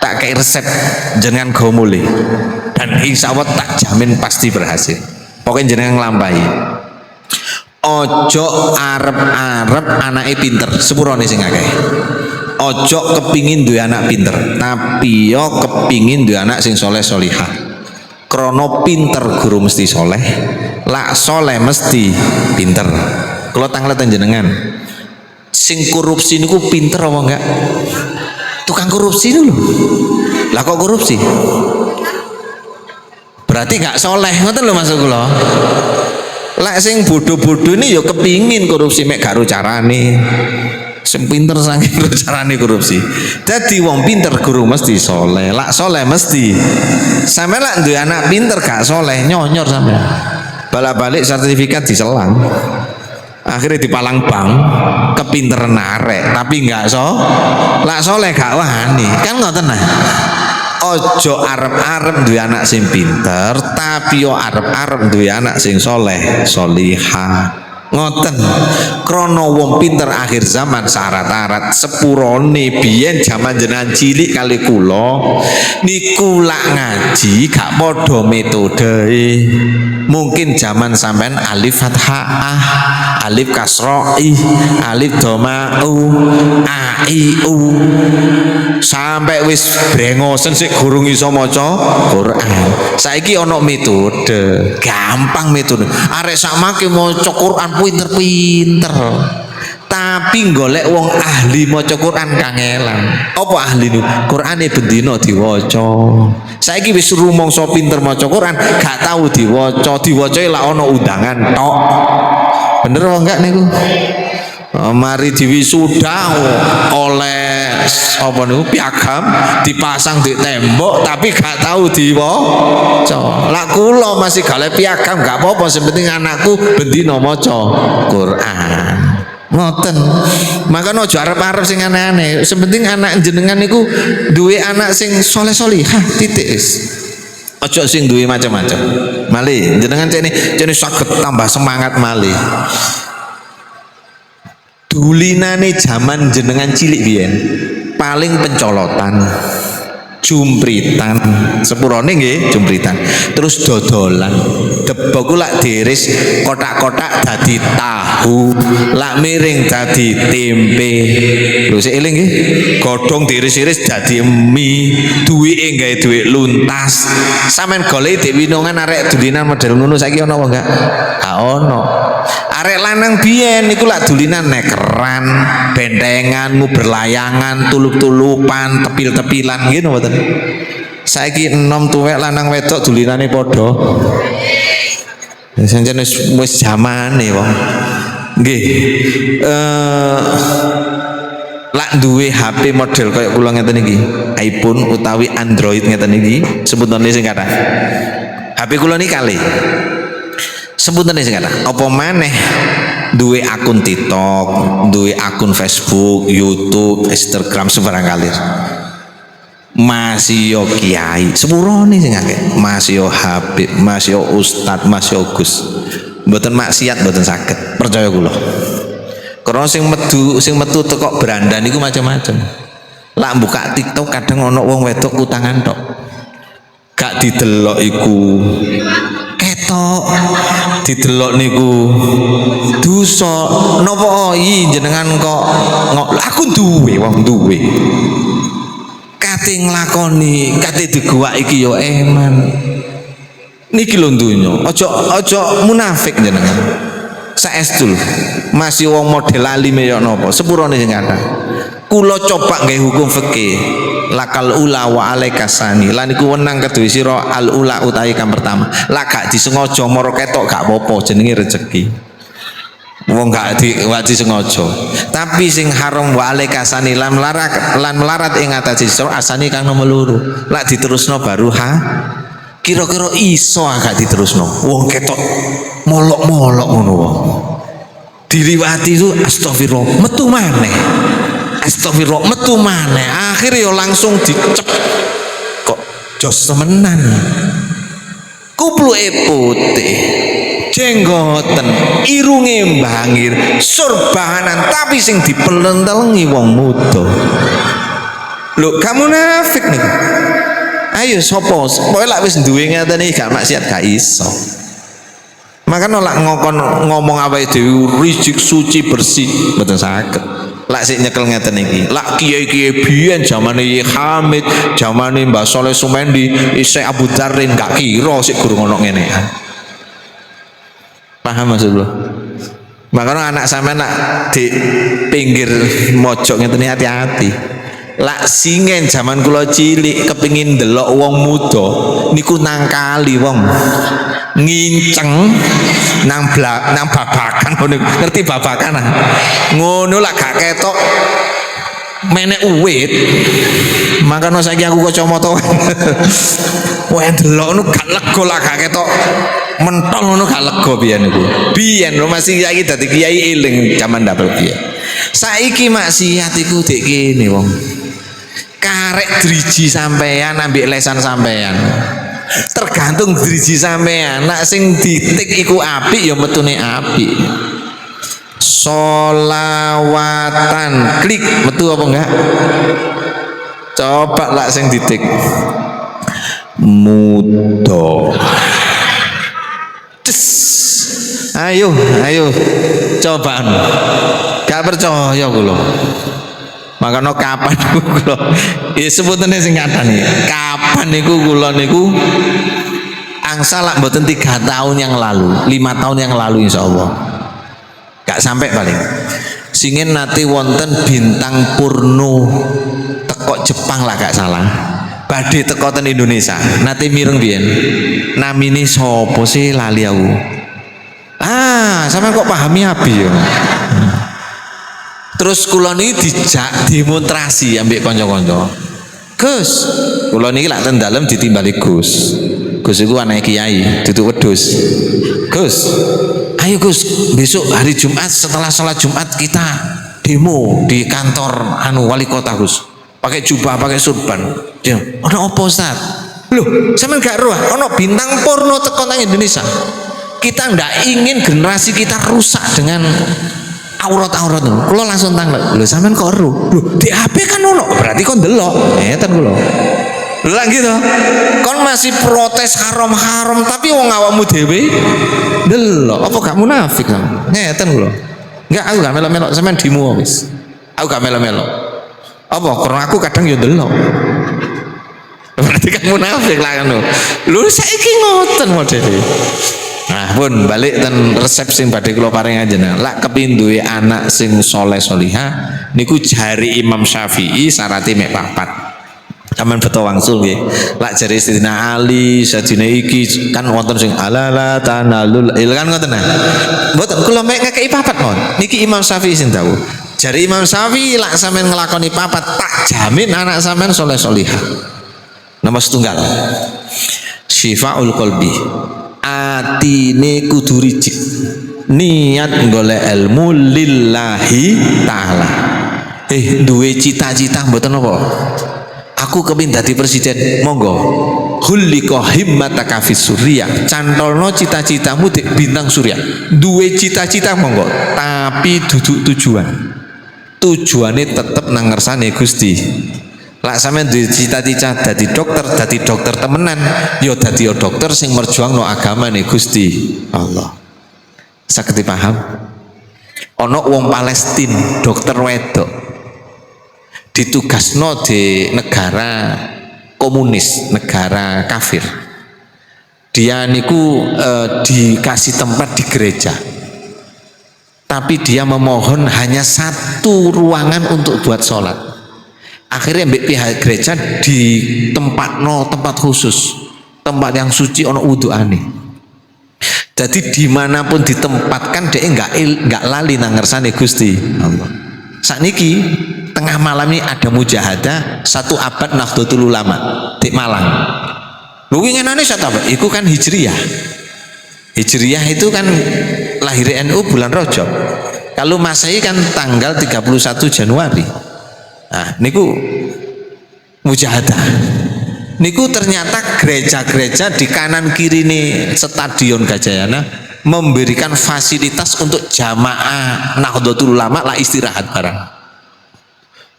Tak kayak resep jenengan go mulih. Dan insya Allah tak jamin pasti berhasil. Pokoknya jenengan nglampahi. Ojo arep-arep anake pinter, sepurane sing akeh. Ojo kepingin duwe anak pinter, tapi yo kepingin duwe anak sing soleh solihah. Krono pinter guru mesti soleh, lak soleh mesti pinter. Kalau tanglet jenengan sing korupsi niku pinter apa enggak? Tukang korupsi dulu. Lah kok korupsi? Berarti enggak soleh, ngoten lho maksud kula. Lek sing bodoh-bodoh ini ya kepingin korupsi mek gak carane. Sing pinter saking carane korupsi. Dadi wong pinter guru mesti soleh. Lak soleh mesti. Sampe lak duwe anak pinter gak soleh nyonyor sampe. Balik-balik sertifikat diselang. Akhirnya dipalang bank, kepinteran arek, tapi enggak lak soleh gak wani. Kan ngoten nah. Ojo arep-arep duwe anak sing pinter, tapi yo arep-arep duwe anak sing soleh, solihah. Ngoten krono wong pinter akhir zaman syarat-syarat sepurone biyen jaman jenengan cilik kali kula niku lak ngaji gak padha metode. Mungkin zaman sampean alif fathah, alif kasroi, alif domau, a i u sampai wis brengosen sik gurung iso maca Quran. Saiki ana metode, gampang metode. Arek sakmake maca Quran pinter-pinter. Tapi golek wong ahli maca Quran kangelan. Apa ahli niku? Qurane bendina diwaca. Saiki wis rumangsa pinter maca Quran, gak tahu diwaca. Diwacae lak ana undangan tok. Bener apa enggak niku? Mari diwisuda oleh apa niku piagam dipasang di tembok tapi gak tahu diwaca. Lah kula masih gale piagam gak apa-apa, sing penting anakku bendina maca Quran. Ngoten. Makanya aja arep-arep sing aneh-aneh. Sing penting anak jenengan niku duwe anak sing soleh-solihah titik wis. Aja sing duwe macam-macam. Malih jenengan cene saged tambah semangat malih. Dulinane zaman jenengan cilik biyen paling pencolotan, jumpritan, sepurone nggih jumpritan. Terus dodolan. Debok lak diiris kotak-kotak dadi tahu, lak miring dadi tempe. Lho sik eling nggih. Godhong diiris-iris dadi mie, duwike gawe duwik luntas. Sampeyan golek dik winongan arek dulinan model ngono saiki ana apa enggak? Gak ono. Arek lanang biyen niku lak dulinan nekeran, bentengan, nguber layangan, tulup-tulupan, tepil-tepilan nggih mboten. Saiki enom tuwek lanang wedok dulinane padha. Sancen wis zamane wong. Nggih. Lak duwe HP model kaya kula ngeten iki, iPhone utawi Android ngeten iki, sebutane sing kathah. HP kula niki kalih. Sebutane sing kathah. Apa maneh duwe akun TikTok, duwe akun Facebook, YouTube, Instagram sebarang kalir. Masih yo kiai, sepurone sing akeh. Masih yo Habib, masih yo Ustad, masih yo Gus. Mboten maksiat, mboten saged. Percaya kula. Karena sing metu teko beranda niku macam-macam. Lah buka TikTok kadang ana wong wedok utangan tok. Gak didelok iku ketok, didelok niku dosa. Napa jenengan kok aku duwe wong duwe. Kate nglakoni, kate digowak iki ya eman. Niki lho donya. Aja munafik jenengan. Saestu masih wong model alime ya napa? Sepurane sing kathah. Kula coba nggawe hukum fikih. Lakal ula wa alaikasani. Lan iku wenang kedue sira al ula utawi kang pertama. Lah gak disengaja mara ketok gak apa-apa jenenge rezeki. Wong gak disengaja. Tapi sing haram wa alaikasani lan melarat ing atase sira asani kang nomor loro. Lah diterusno baru kira-kira iso agak diterusno. Wong ketok molok-molok ngono wong. Diliwati itu astagfirullah, metu maneh. Astagfirullah, metu maneh. Akhirnya yo langsung dicep. Kok jos temenan. Kupluke putih. Jenggoten, irunge mbangir, surbanan tapi sing dipelentelengi wong muda. Lho, kamu munafik niku. Ayo sapa? Pokoke lak wis duwe ngeten iki gak maksiat gak iso. Makanya lak ngomong awake dhewe rijik suci bersih mboten saged. Lak sik nyekel ngeten iki. Lak kiai-kiai biyen zamane Hamid, zamane Mbah Saleh Sumendi, isih Abu Darin gak kira sik gurung ono ngene. Paham maksud lo? Makanya anak sampean nak di pinggir mojok ngeten hati-hati. Lak singen zaman kula cilik kepengin delok wong muda niku nangkali wong. Nginceng nang babakan ngerti babakan ah. Ngono lak gak ketok menek uwit. Makanya saiki aku kacamata. Wah delok nu gak lega lak gak ketok mentol ngono gak lega biyen niku. Biyen lho masih saiki dadi kiai eling zaman ndapel biyen. Saiki maksiat iku dek kene wong. Karek driji sampean ambek lesan sampean. Tergantung driji sampean. Nak sing ditik iku apik ya metune apik. Solawatan klik metu apa enggak? Coba lah sing ditik. Mudo. Ayo cobaan. Gak percaya kula. Makanya kapan kula sebutane sing katane. Kapan niku kula niku angsal lak mboten 3 tahun yang lalu, 5 tahun yang lalu insyaallah. Gak sampai paling. Singen nate wonten bintang Purno teko Jepang lah gak salah. Badhe teko ten Indonesia. Nate mireng biyen. Namine sapa sih lali aku. Sampean kok pahami abi ya. Terus kula niki dijak demonstrasi ambek kanca-kanca. Gus, kula niki lak ten dalem ditimbali Gus. Gus iku anake kiai, duduk wedhus. Gus, ayo Gus, besok hari Jumat setelah sholat Jumat kita demo di kantor wali kota Gus. Pakai jubah, pakai surban. Ya, ono apa Ustaz? Loh, sampean gak roh, ono bintang porno teko nang Indonesia. Kita ndak ingin generasi kita rusak dengan aurat-aurat. Kula langsung tanglet. Lho sampean kok ero? Lho, di HP kan ono. Berarti kon delok. Ngeten kula. Lha gitu. Kon masih protes haram-haram tapi wong awakmu dhewe delok. Apa gak munafik sampean? Ngeten kula. Enggak, aku gak melok-melok sampean dimu wis. Aku gak melok-melok. Apa karena aku kadang yo delok. Berarti kan munafik lah kan lho. Lho saiki ngoten modele. Nah pun balik ten resep sing badhe kula paring ajenengan. Lak kepin duwe anak sing soleh solihah niku jari Imam Syafi'i syaratnya mek 4. Sampeyan beto wangsul nggih. Lak jari Sayyidina Ali, Sayyidina iki kan wonten sing alala tanalul il kan ngoten nah. Mboten kula mek ngekeki 4 mon. Niki Imam Syafi'i sing dawuh. Jari Imam Syafi'i lak sampeyan nglakoni 4 tak jamin anak sampeyan soleh solihah. Nomor setunggal. Syifaul qalbi. Atine kudu rijik niat golek ilmu lillahi ta'ala. Duwe cita-cita mboten apa aku kepin dadi presiden, monggo hulika himmataka fis surya, cantolno cita-citamu di bintang surya. Duwe cita-cita monggo tapi duduk tujuane tetep nang ngersane Gusti. Lak sampean duwe cita-cita dadi dokter temenan, ya dadi dokter sing merjuangno agamane Gusti Allah. Saged paham? Ana wong Palestina, dokter wedok. Ditugasno di negara komunis, negara kafir. Dia niku dikasih tempat di gereja. Tapi dia memohon hanya 1 ruangan untuk buat sholat. Akhirnya mbek pihak gereja di tempat khusus, tempat yang suci ono wuduane. Jadi dimanapun ditempatkan dia enggak lali nang ngersane Gusti Allah. Sakniki tengah malam ini ada mujahadah 1 abad Nahdlatul Ulama di Malang. Lho winginane sapa? Iku kan Hijriyah. Hijriyah itu kan lahir NU bulan Rajab. Kalau Masehi kan tanggal 31 Januari. Nah, niku mujahadah. Niku ternyata gereja-gereja di kanan kiri nih Stadion Gajayana memberikan fasilitas untuk jamaah Nahdlatul Ulama lah istirahat bareng.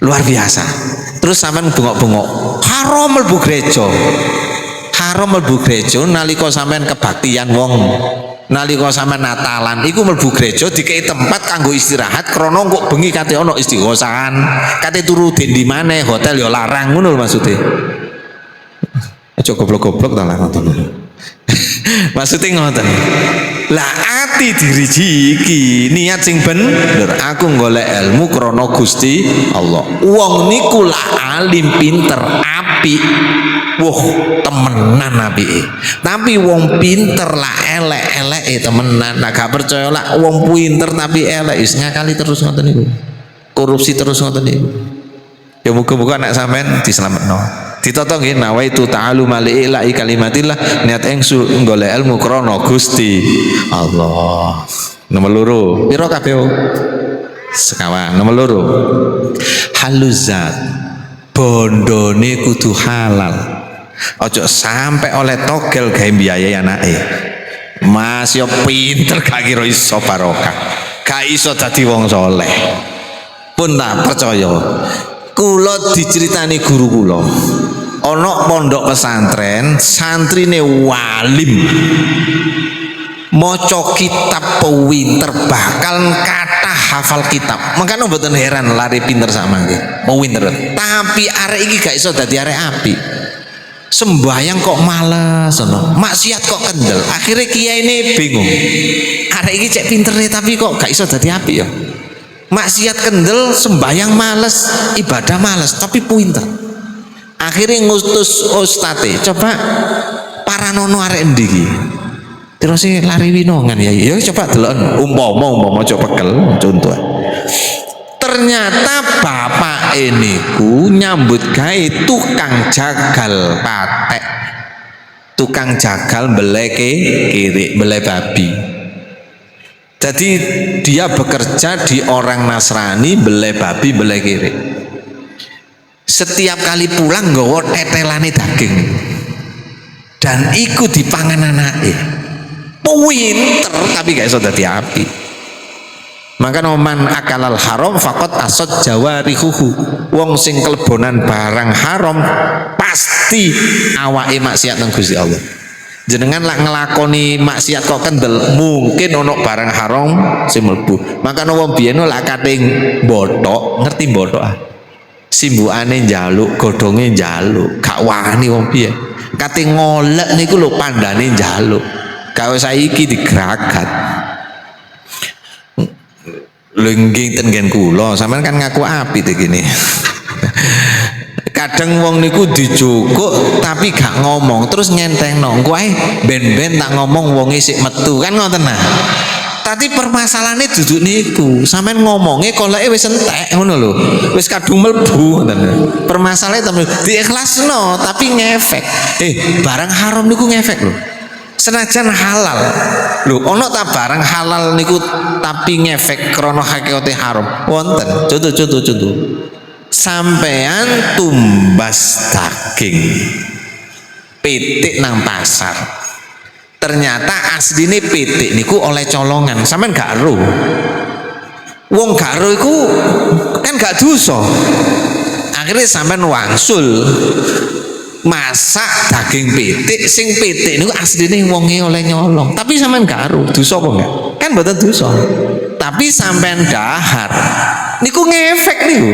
Luar biasa. Terus sampean bengok-bengok, haram mlebu gereja. Haram mlebu gereja nalika sampean kebaktian wong. Nalika sampean Natalan iku mlebu gereja dikei tempat kanggo istirahat krana kok bengi kate ana istighosahan, kate turu di maneh hotel ya larang ngono lho maksude. Aja goblok-goblok ta lah ngoten. Maksudnya ngoten. Lah ati diriji iki niat sing bener, aku golek ilmu krana Gusti Allah. Wong niku lah alim pinter apik. Wah, temenan apike. Tapi wong pinter lah elek-eleke temenan. Nah gak percaya lah wong pinter tapi elek wis ngakali terus ngoten niku. Korupsi terus ngoten niku. Ya muga-muga nek sampean dislametno. Ditata nggih nawaitu ta'alluma li'ila'i kalimatillah, niat ingsun golek ilmu krana Gusti Allah. Nomor loro pira kabeh? Sekawan. Nomor loro haluzat, bondone kudu halal. Ojo sampai oleh togel gawe biayai anake. Mas yo pinter gak kira iso barokah, gak iso dadi wong saleh. Pun tak percaya. Kula diceritani guru kula. Ana pondok pesantren, santrine walim. Maca kitab pinter, bakal kathah hafal kitab. Makanya mboten heran lari pinter sama nggih. Pinter. Tapi arek iki gak iso dadi arek apik. Sembayang kok males ngono. Maksiat kok kendel. Akhirnya kiai ini bingung. Arek iki cek pintere tapi kok gak iso dadi apik ya. Maksiat kendel, sembayang males, ibadah males, tapi pinter. Akhirnya ngutus ustate, coba paranono arek endi iki? Terus lari winongan ya. Ya coba delok umpama coba pegel contoh. Ternyata bapak ini ku nyambut gawe tukang jagal patek. Tukang jagal beleke kiri, belai babi. Jadi dia bekerja di orang Nasrani, belai babi, belai kiri. Setiap kali pulang nggawa tetelane daging. Dan ikut dipangan anake. Pinter tapi gak iso dadi api. Maka noman akalal haram fakot asot jawarihuhu. Wong sing kelebonan barang haram pasti awake maksiat nang Gusti Allah. Jenengan lak ngelakoni maksiat kok kendel, mungkin ono barang haram sing mlebu. Maka wong biyen lak kate bothok, ngerti bothok ah. Simbukane njaluk, godhonge njaluk, gak wani wong biyen. Kate ngolek niku lho pandane njaluk. Gawe saiki digragat. Lengging tenggen kula, sampean kan ngaku api to gini. Kadang wong niku dijukuk tapi gak ngomong, terus ngentengno. Engko ae ben-ben tak ngomong wonge sik metu, kan ngoten nah. Tapi permasalahannya duduk niku, sampean ngomongnya koleke wis entek ngono lho. Wis kadung mlebu ngoten. Permasalahannya temen diikhlasno tapi ngefek. Barang haram niku ngefek lho. Senajan halal lho, ono ta barang halal niku tapi ngefek krana hakikate haram. Wonten. Contoh. Sampean tumbas daging pitik nang pasar, ternyata asline pitik niku oleh colongan, sampean gak ero. Wong gak ero iku kan gak dosa. Akhirnya sampean wangsul masak daging pitik, sing pitik niku asline wonge oleh nyolong, tapi sampean gak ero. Dosa apa enggak? Kan mboten dosa. Tapi sampean dahar niku ngefek niku.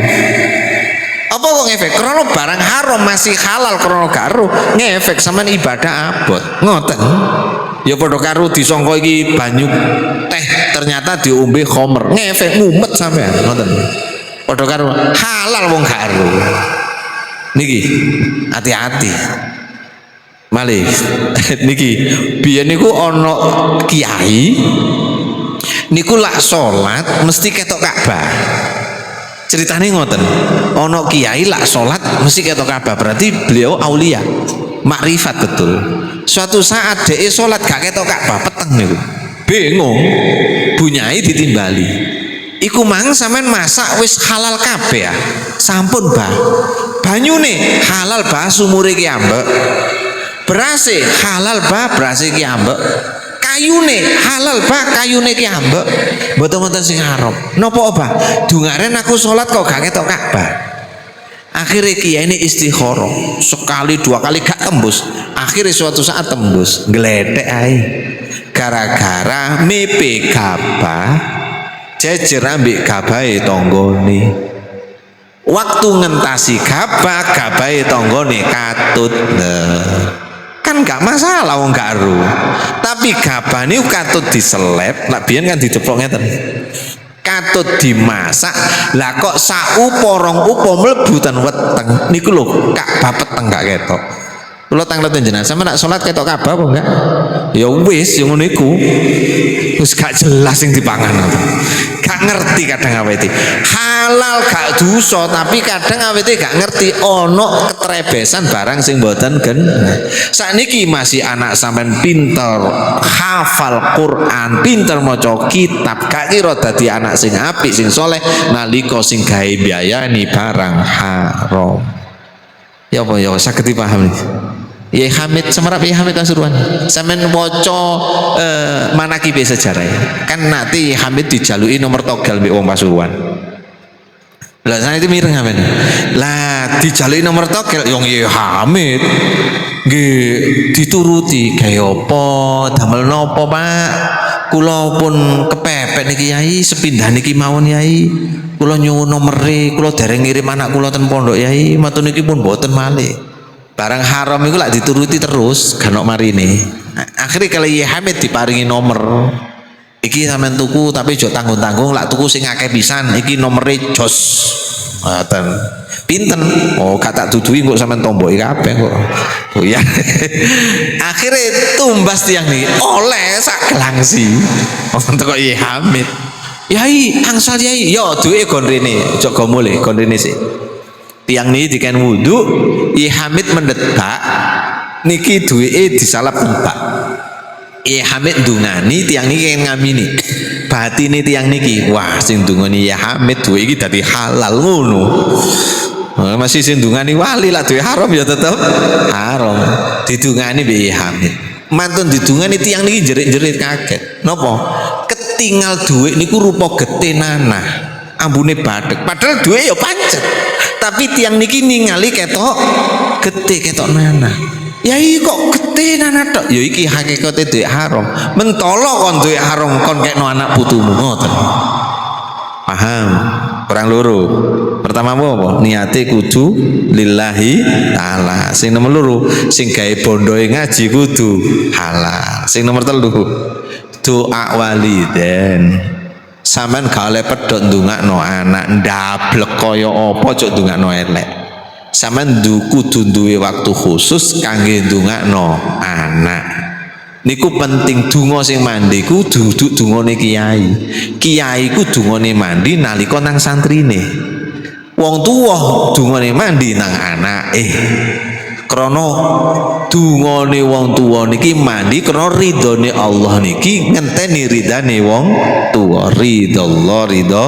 Apa kok ngefek? Karena barang haram masih halal karena karo ngefek sampean ibadah abot. Ngoten. Ya padha karo disangka iki banyu teh ternyata diombe khamr. Ngefek ngumet sampean. Ngoten. Padha karo halal wong karo. Niki hati-hati. Malih niki biyen niku ana kiai niku lak salat mesti ketok Ka'bah. Ceritanya ngoten, ono kiai lak sholat mesti ketok Ka'bah, berarti beliau aulia, makrifat betul. Suatu saat dia sholat gak ketok Ka'bah, peteng niku, bingung, bunyai ditimbali. Iku mang sampean masak wis halal kabeh ya, sampun bah, banyune halal bah sumure ki ambek, berase halal bah berase ki ambek. Kayune halal pak, kayune ki ambek, mboten-mboten sing haram. Napa Pak? Dungaren aku sholat kok gak ketok Ka'bah. Akhirnya kiai ini istikharah, sekali dua kali gak tembus. Akhirnya suatu saat tembus, gledek ae. Gara-gara mepe Ka'bah, jejer ambek Ka'bahe tanggane. Waktu ngentasi Ka'bah, Ka'bahe tanggane katut. Kan kan gak masalah wong gak ero. Tapi gabah niku katut diselep, lak biyen kan dideplok ngeten. Katut dimasak, lah kok sak upo rong upo mlebu ten weteng niku lho Ka'bah peteng gak ketok. Kula tanglet jenengan sampe nak salat ketok Ka'bah apa enggak? Ya wis yang ngono iku. Wis gak jelas sing dipangan apa. Gak ngerti kadang awake. Halal gak dosa tapi kadang awake gak ngerti ono ketrebesan barang sing mboten gen. Sakniki masih anak sampean pinter hafal Quran, pinter maca kitab, gak kira dadi anak sing apik sing soleh nalika sing gawe biayani barang haram. Ya apa ya saged dipahami. Ya Hamid semerap ya Hamid Pasuruan. Sampeyan waca manakibe sejarah. Kan nanti Hamid dijalui nomor togel mbek wong Pasuruan. Lah saya itu mireng Hamid. Lah dijalui nomor togel yang ya Hamid. Nggih dituruti kaya apa damel napa Pak? Kula pun kepepet niki Yai sepindah niki mawon Yai. Kula nyuwun nomere, kula dereng ngirim anak kula ten pondok Yai, matur niki pun mboten malih. Barang haram itu lah dituruti terus ganok marine. Akhirnya kalau Yai Hamid diparingi nomor. Iki sampean tuku tapi jo tanggung-tanggung lak tuku sing akeh pisan, iki nomere jos. Ngoten. Pinten? Oh, kata dudui kok sampean tomboki kabeh kok. Oh iya. Akhirnya tumbas tiang niki oleh sak gelangsi. Wong teko Yai Hamid. Yai, angsal Yai, yo duwe gon rene, aja go mulih, gon rene sik. Tiang ini diken wudu, Yai Hamid mendetak, niki duwe disalap mbak. Yai Hamid ndungani, tiang niki ngamini. Batine tiang niki, wah sing ndungani Yai Hamid duwe iki dadi halal ngono. Masih sing ndungani wali lah duwe haram ya tetep haram. Didungani mbek Yai Hamid. Mantun didungani tiang niki jerit-jerit kaget. Napa? Ketinggal duit niku rupa getih nanah ambune badhek padahal duit ya pancet tapi tiang niki ningali ketok getih ketok nanah. Yai kok getih nanah tok ya iki hakikate duit haram mentolo kon duit haram kon kekno anak putumu ngoten. Paham? Kurang loro. Pertama apa? Niate kudu lillahi ta'ala. Sing nomor loro sing gawe bondoe ngaji kudu halal. Sing nomor telu doa waliden. Sampeyan gak oleh pedhot ndongakno anak ndablek kaya apa cuk ndongakno elek. Sampeyan kudu duwe waktu khusus kangge ndongakno anak. Niku penting donga sing mandi ku duduk dungane kiai. Kiai ku dungane mandi nalika nang santrine. Wong tuwa dungane mandi nang anake. Krana dungane wong tuwa niki mandi krana ridhone Allah niki ngenteni ridane wong tuwa. Ridho ridho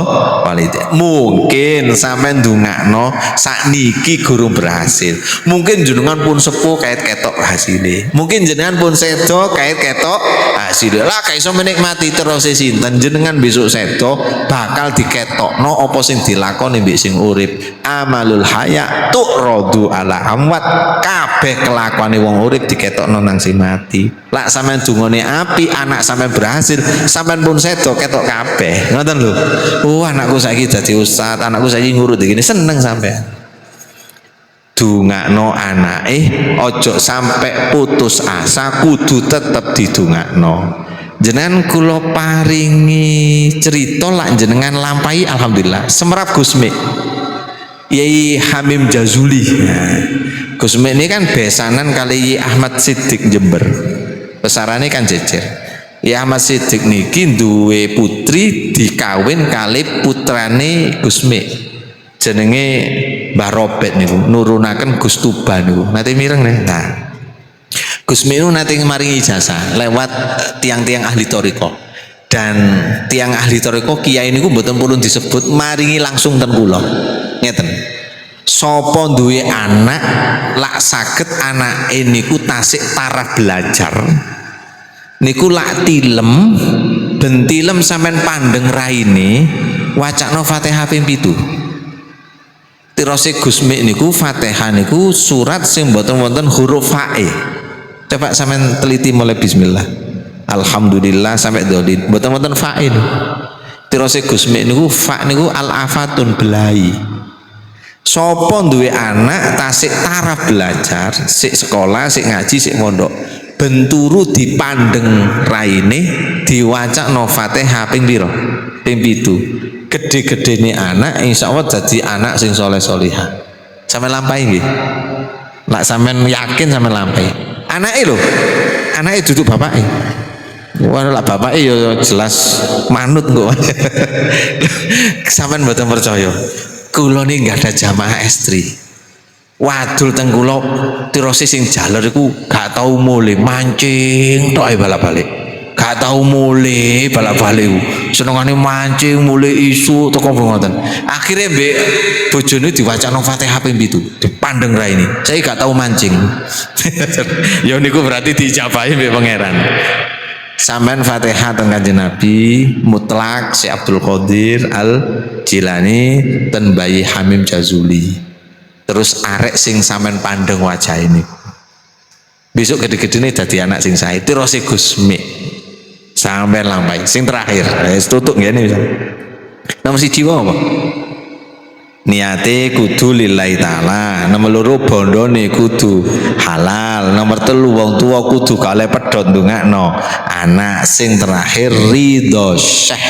walidin. Mungkin sampean ndongakno sakniki gurung berhasil. Mungkin jenengan pun sepuh kait ketok hasilnya. Mungkin jenengan pun sedo kait ketok hasilnya. Lah gak iso menikmati terus sinten jenengan besok sedo bakal diketokno apa sing dilakoni mbek sing urip. Amalul haya tu'radu ala amwat. Kabeh kelakuane wong urip diketokno nang sing mati. Lak sampean dungane api, anak sampean berhasil, sampean pun sedo ketok kabeh. Ngoten lho. Oh, anakku saiki dadi ustaz, anakku saiki ngurut iki seneng sampean. Dungakno anake, ojo sampai putus asa, kudu tetep didungakno. Jenengan kula paringi cerita lak jenengan lampahi alhamdulillah. Semerap Gusmi. Yai Hamim Jazuli. Nah, Gusmi ini kan besanan kali Yai Ahmad Siddiq Jember. Pesarane kan jejer. Yai Ahmad Siddiq niki duwe putri dikawin kali putrane Gusmi. Jenenge Mbah Robet niku nurunaken Gus Tuba niku. Nate mireng nih. Nah, Gusmi niku nate maringi ijazah lewat tiang-tiang ahli thariqah. Dan tiang ahli thariqah kiai niku mboten purun disebut maringi langsung ten kula. Ngeten. Sapa duwe anak lak saged anake niku tasik taraf belajar. Niku lak tilem ben tilem sampean pandeng raine wacana Fatihah ping 7. Tirose Gusmi niku Fatihah niku surat sing mboten wonten huruf fae. Coba sampean teliti mulai bismillah. Alhamdulillah sampai dzalid. Mboten wonten fae. Tirose Gusmi niku fa niku al-afatun belai. Sopo duwe anak tasik taraf belajar, sik sekolah, sik ngaji, sik mondok. Benturu dipandeng raine diwacakno Fatihah ping pira? Ping 7. Gede-gedene anak insyaallah dadi anak sing saleh salihah. Sampe lampahi nggih. Lak sampean yakin sampean lampahi. Anake lho. Anake duduk bapake. Wah lak bapake ya jelas manut kok. Sampean mboten percaya. Kula niki enggak ada jamaah estri. Wadul teng kula tirose sing jaler iku gak tau mulih mancing tok ae balik-balik. Gak tau mulih balik-balik. Senengane mancing mulih isu teko ngoten. Akhire mbek bojone diwacana Fatihah ping 7, dipandeng raine. Saya gak tau mancing. Ya niku berarti diijabahi mbek pangeran. Sampean Fatihah teng Kanjeng Nabi mutlak si Abdul Qadir Al Jilani ten Bayi Hamim Jazuli. Terus arek sing sampean pandeng wajah ini. Besok gede-gedene dadi anak sing sae. Tirose Gusmi. Sampean lampai sing terakhir. Wis tutuk ngene bisa. Nomor 1 apa? Niate kudu lillahi ta'ala. Nomor 2 bondone kudu halal. Nomor 3 wong tua kudu kalih pedhot ndongakno anak. Sing terakhir ridho syekh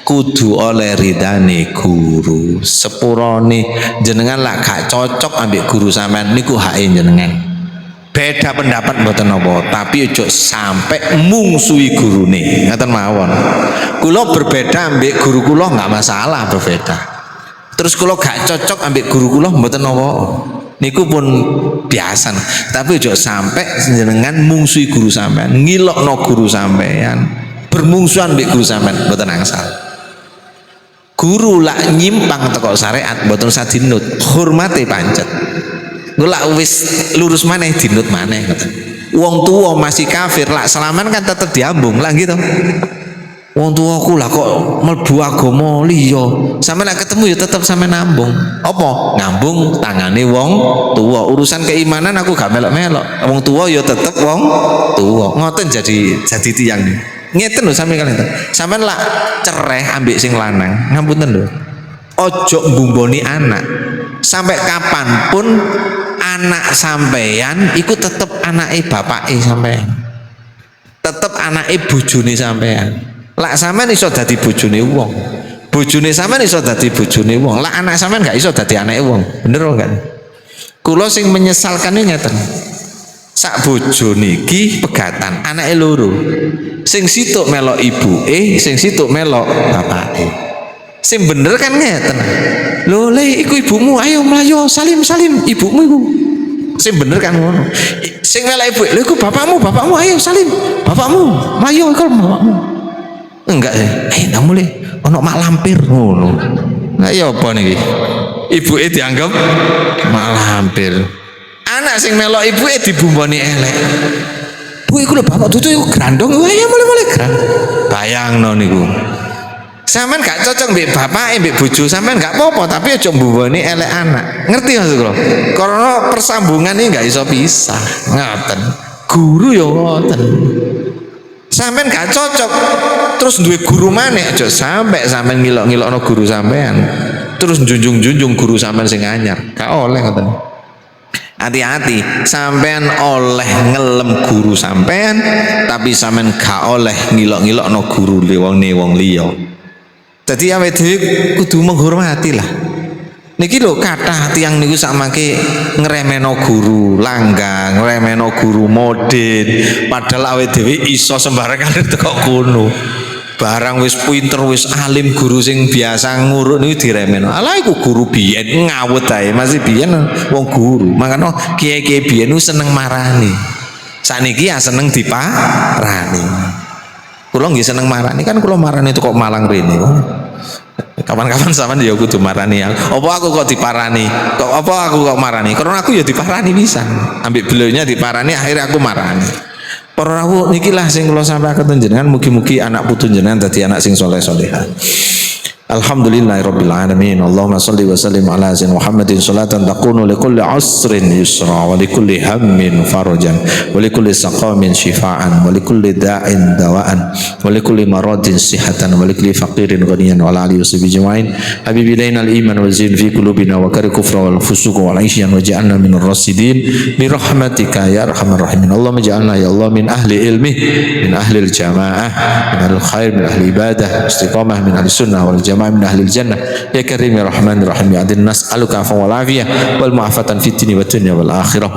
kudu oleh ridane guru. Sepurane jenengan lak gak cocok ambek guru sampean niku hake jenengan. Beda pendapat mboten napa, tapi ojo sampai mungsuhi gurune. Ngaten mawon. Kula berbeda ambek guru kula enggak masalah berbeda. Terus kula gak cocok ambek guru kula mboten napa. Niku pun biasa. Tapi ojo sampai jenengan mungsuhi guru sampean, ngilokno guru sampean, bermungsuhan ambek guru sampean mboten angsal. Guru lak nyimpang teko syariat mboten usah dinut, hormate pancet. Lak wis lurus maneh dinut maneh ngoten. Wong tua masih kafir lak selaman kan tetep diambung lah gitu. Wong tuaku lah kok mlebu agama liya. Sampe nek ketemu ya tetep sampe nambung. Apa? Ngambung tangane wong tua. Urusan keimanan aku gak melok-melok. Wong tua ya tetep wong tua. Ngoten jadi tiyang. Ngeten lho sampe kalian. Sampeyan lak cereh ambek sing lanang. Ngapunten lho. Ojo mbumboni anak. Sampai kapanpun anak sampeyan iku tetep anake bapake sampeyan. Tetep anake bojone sampeyan. Lak sampean iso dadi bojone wong. Bojone sampean iso dadi bojone wong. Lak anak sampean gak iso dadi anake wong. Bener enggak? Kula sing menyesalkan ngeten. Sak bojone iki pegatan, anake loro. Sing situk melok ibuke, sing situk melok bapake. Sing bener kan ngeten. Lho le iku ibumu, ayo mlayu salim ibumu iku. Sing bener kan ngono. Sing melok ibu, lho iku bapakmu ayo salim. Bapakmu, mlayu iku bapakmu. Enggak ndak mulai ono mak lampir ngono. Lah ya apa niki? Ibuke dianggap mak lampir. Anak sing melok ibuke dibumboni elek. Bu iku lho bapak dudu iku grandong, ya mulai gran. Bayangno niku. Sampeyan gak cocok mbek bapake mbek bojo sampeyan gak apa-apa, tapi aja mbumboni elek anak. Ngerti maksud kula? Karena persambungan ini gak iso pisah. Ngoten. Guru ya ngoten. Sampeyan gak cocok terus duwe guru maneh aja sampai sampeyan ngilok-ngilokno guru sampeyan. Terus junjung-junjung guru sampeyan sing anyar. Gak oleh ngoten. Hati-hati, sampean oleh ngelem guru sampean, tapi sampean gak oleh ngilok-ngilokno guru wong liya. Jadi awake dhewe kudu menghormati lah. Niki lho kathah tiyang niku sakmangke ngremeno guru langgang, ngremeno guru modin, padahal awake dhewe iso sembarangan teko kono. Barang wis pinter wis alim guru sing biasa ngurut niku diremeno. Alah iku guru biyen ngawut ae, masih biyen wong guru. Makane kiai-kiai biyen ku seneng marani. Saniki ya seneng diparani. Kula nggih seneng marani, kan kula marani itu kok Malang rene. Kapan-kapan sampean ya kudu marani ya. Apa aku kok diparani? Kok apa aku kok marani? Karena aku ya diparani pisan. Ambek beliaunya diparani akhirnya aku marani. Para rawuh niki lah sing kula sampaikan jenengan mugi-mugi anak putu jenengan dadi anak sing saleh salehah. Alhamdulillahirabbil alamin. Allahumma shalli wa sallim ala sayyidina Muhammadin salatan takunu likulli usrin yusra wa likulli hammin farajan wa likulli saqamin shifaan wa likulli da'in dawaan wa likulli maradin sihatan wa likulli faqirin ghaniyan wa ala alihi washabihi ajmain. Habibilaina al-iman wa zin fi qulubina wa kari kufra wal fusuq wal isyan wa ja'alna minar rasidin bi rahmatika ya arhamar rahimin. Allahumma ja'alna ya Allah min ahli ilmi, min ahli al-jamaah, min ahli khair, min ahli ibadah, istiqamah, min ahli sunnah wal jamaah, min ahli jannah ya karim ya rahman ya rahim ya adin nas'aluka afwan wal afiyah wal mu'afatan fid dunya wad dunya wal akhirah.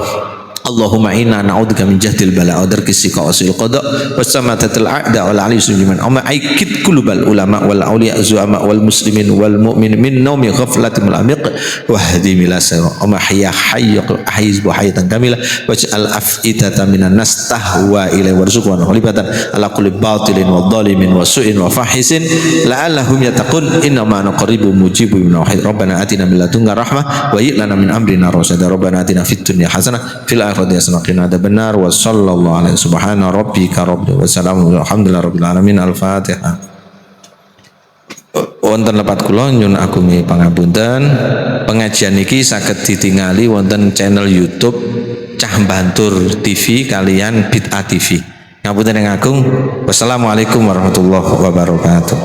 Allahumma inna na'udzubika min jahdil bala wa darki siqa wa sil qada wa samatatil a'da wal ali suliman amma aikid kulubal ulama wal auliya zuama wal muslimin wal mu'min min naumi ghaflatil amiq wa hadi mila sira amma hayya hayyiz bu hayatan kamila waj'al af'idata minan nas tahwa ila warzuqna khalibatan ala kulli batilin wa dhalimin wa su'in wa fahisin la'allahum yattaqun inna ma naqribu mujibu min wahid rabbana atina min ladunka rahmah wa lana min amrina rasada rabbana atina fid dunya hasanah fil akhirati ada benar wa sallallahu alaihi subhana rabbika rabbil wassalamu alhamdulillah rabbil alamin. Al-Fatihah. Wonten lepat kula nyun agumi pangapunten, pengajian niki saged ditingali wonten channel YouTube Cah Bantur TV kalian Bid'ah TV. Ngapunten ing agung. Wassalamualaikum warahmatullahi wabarakatuh.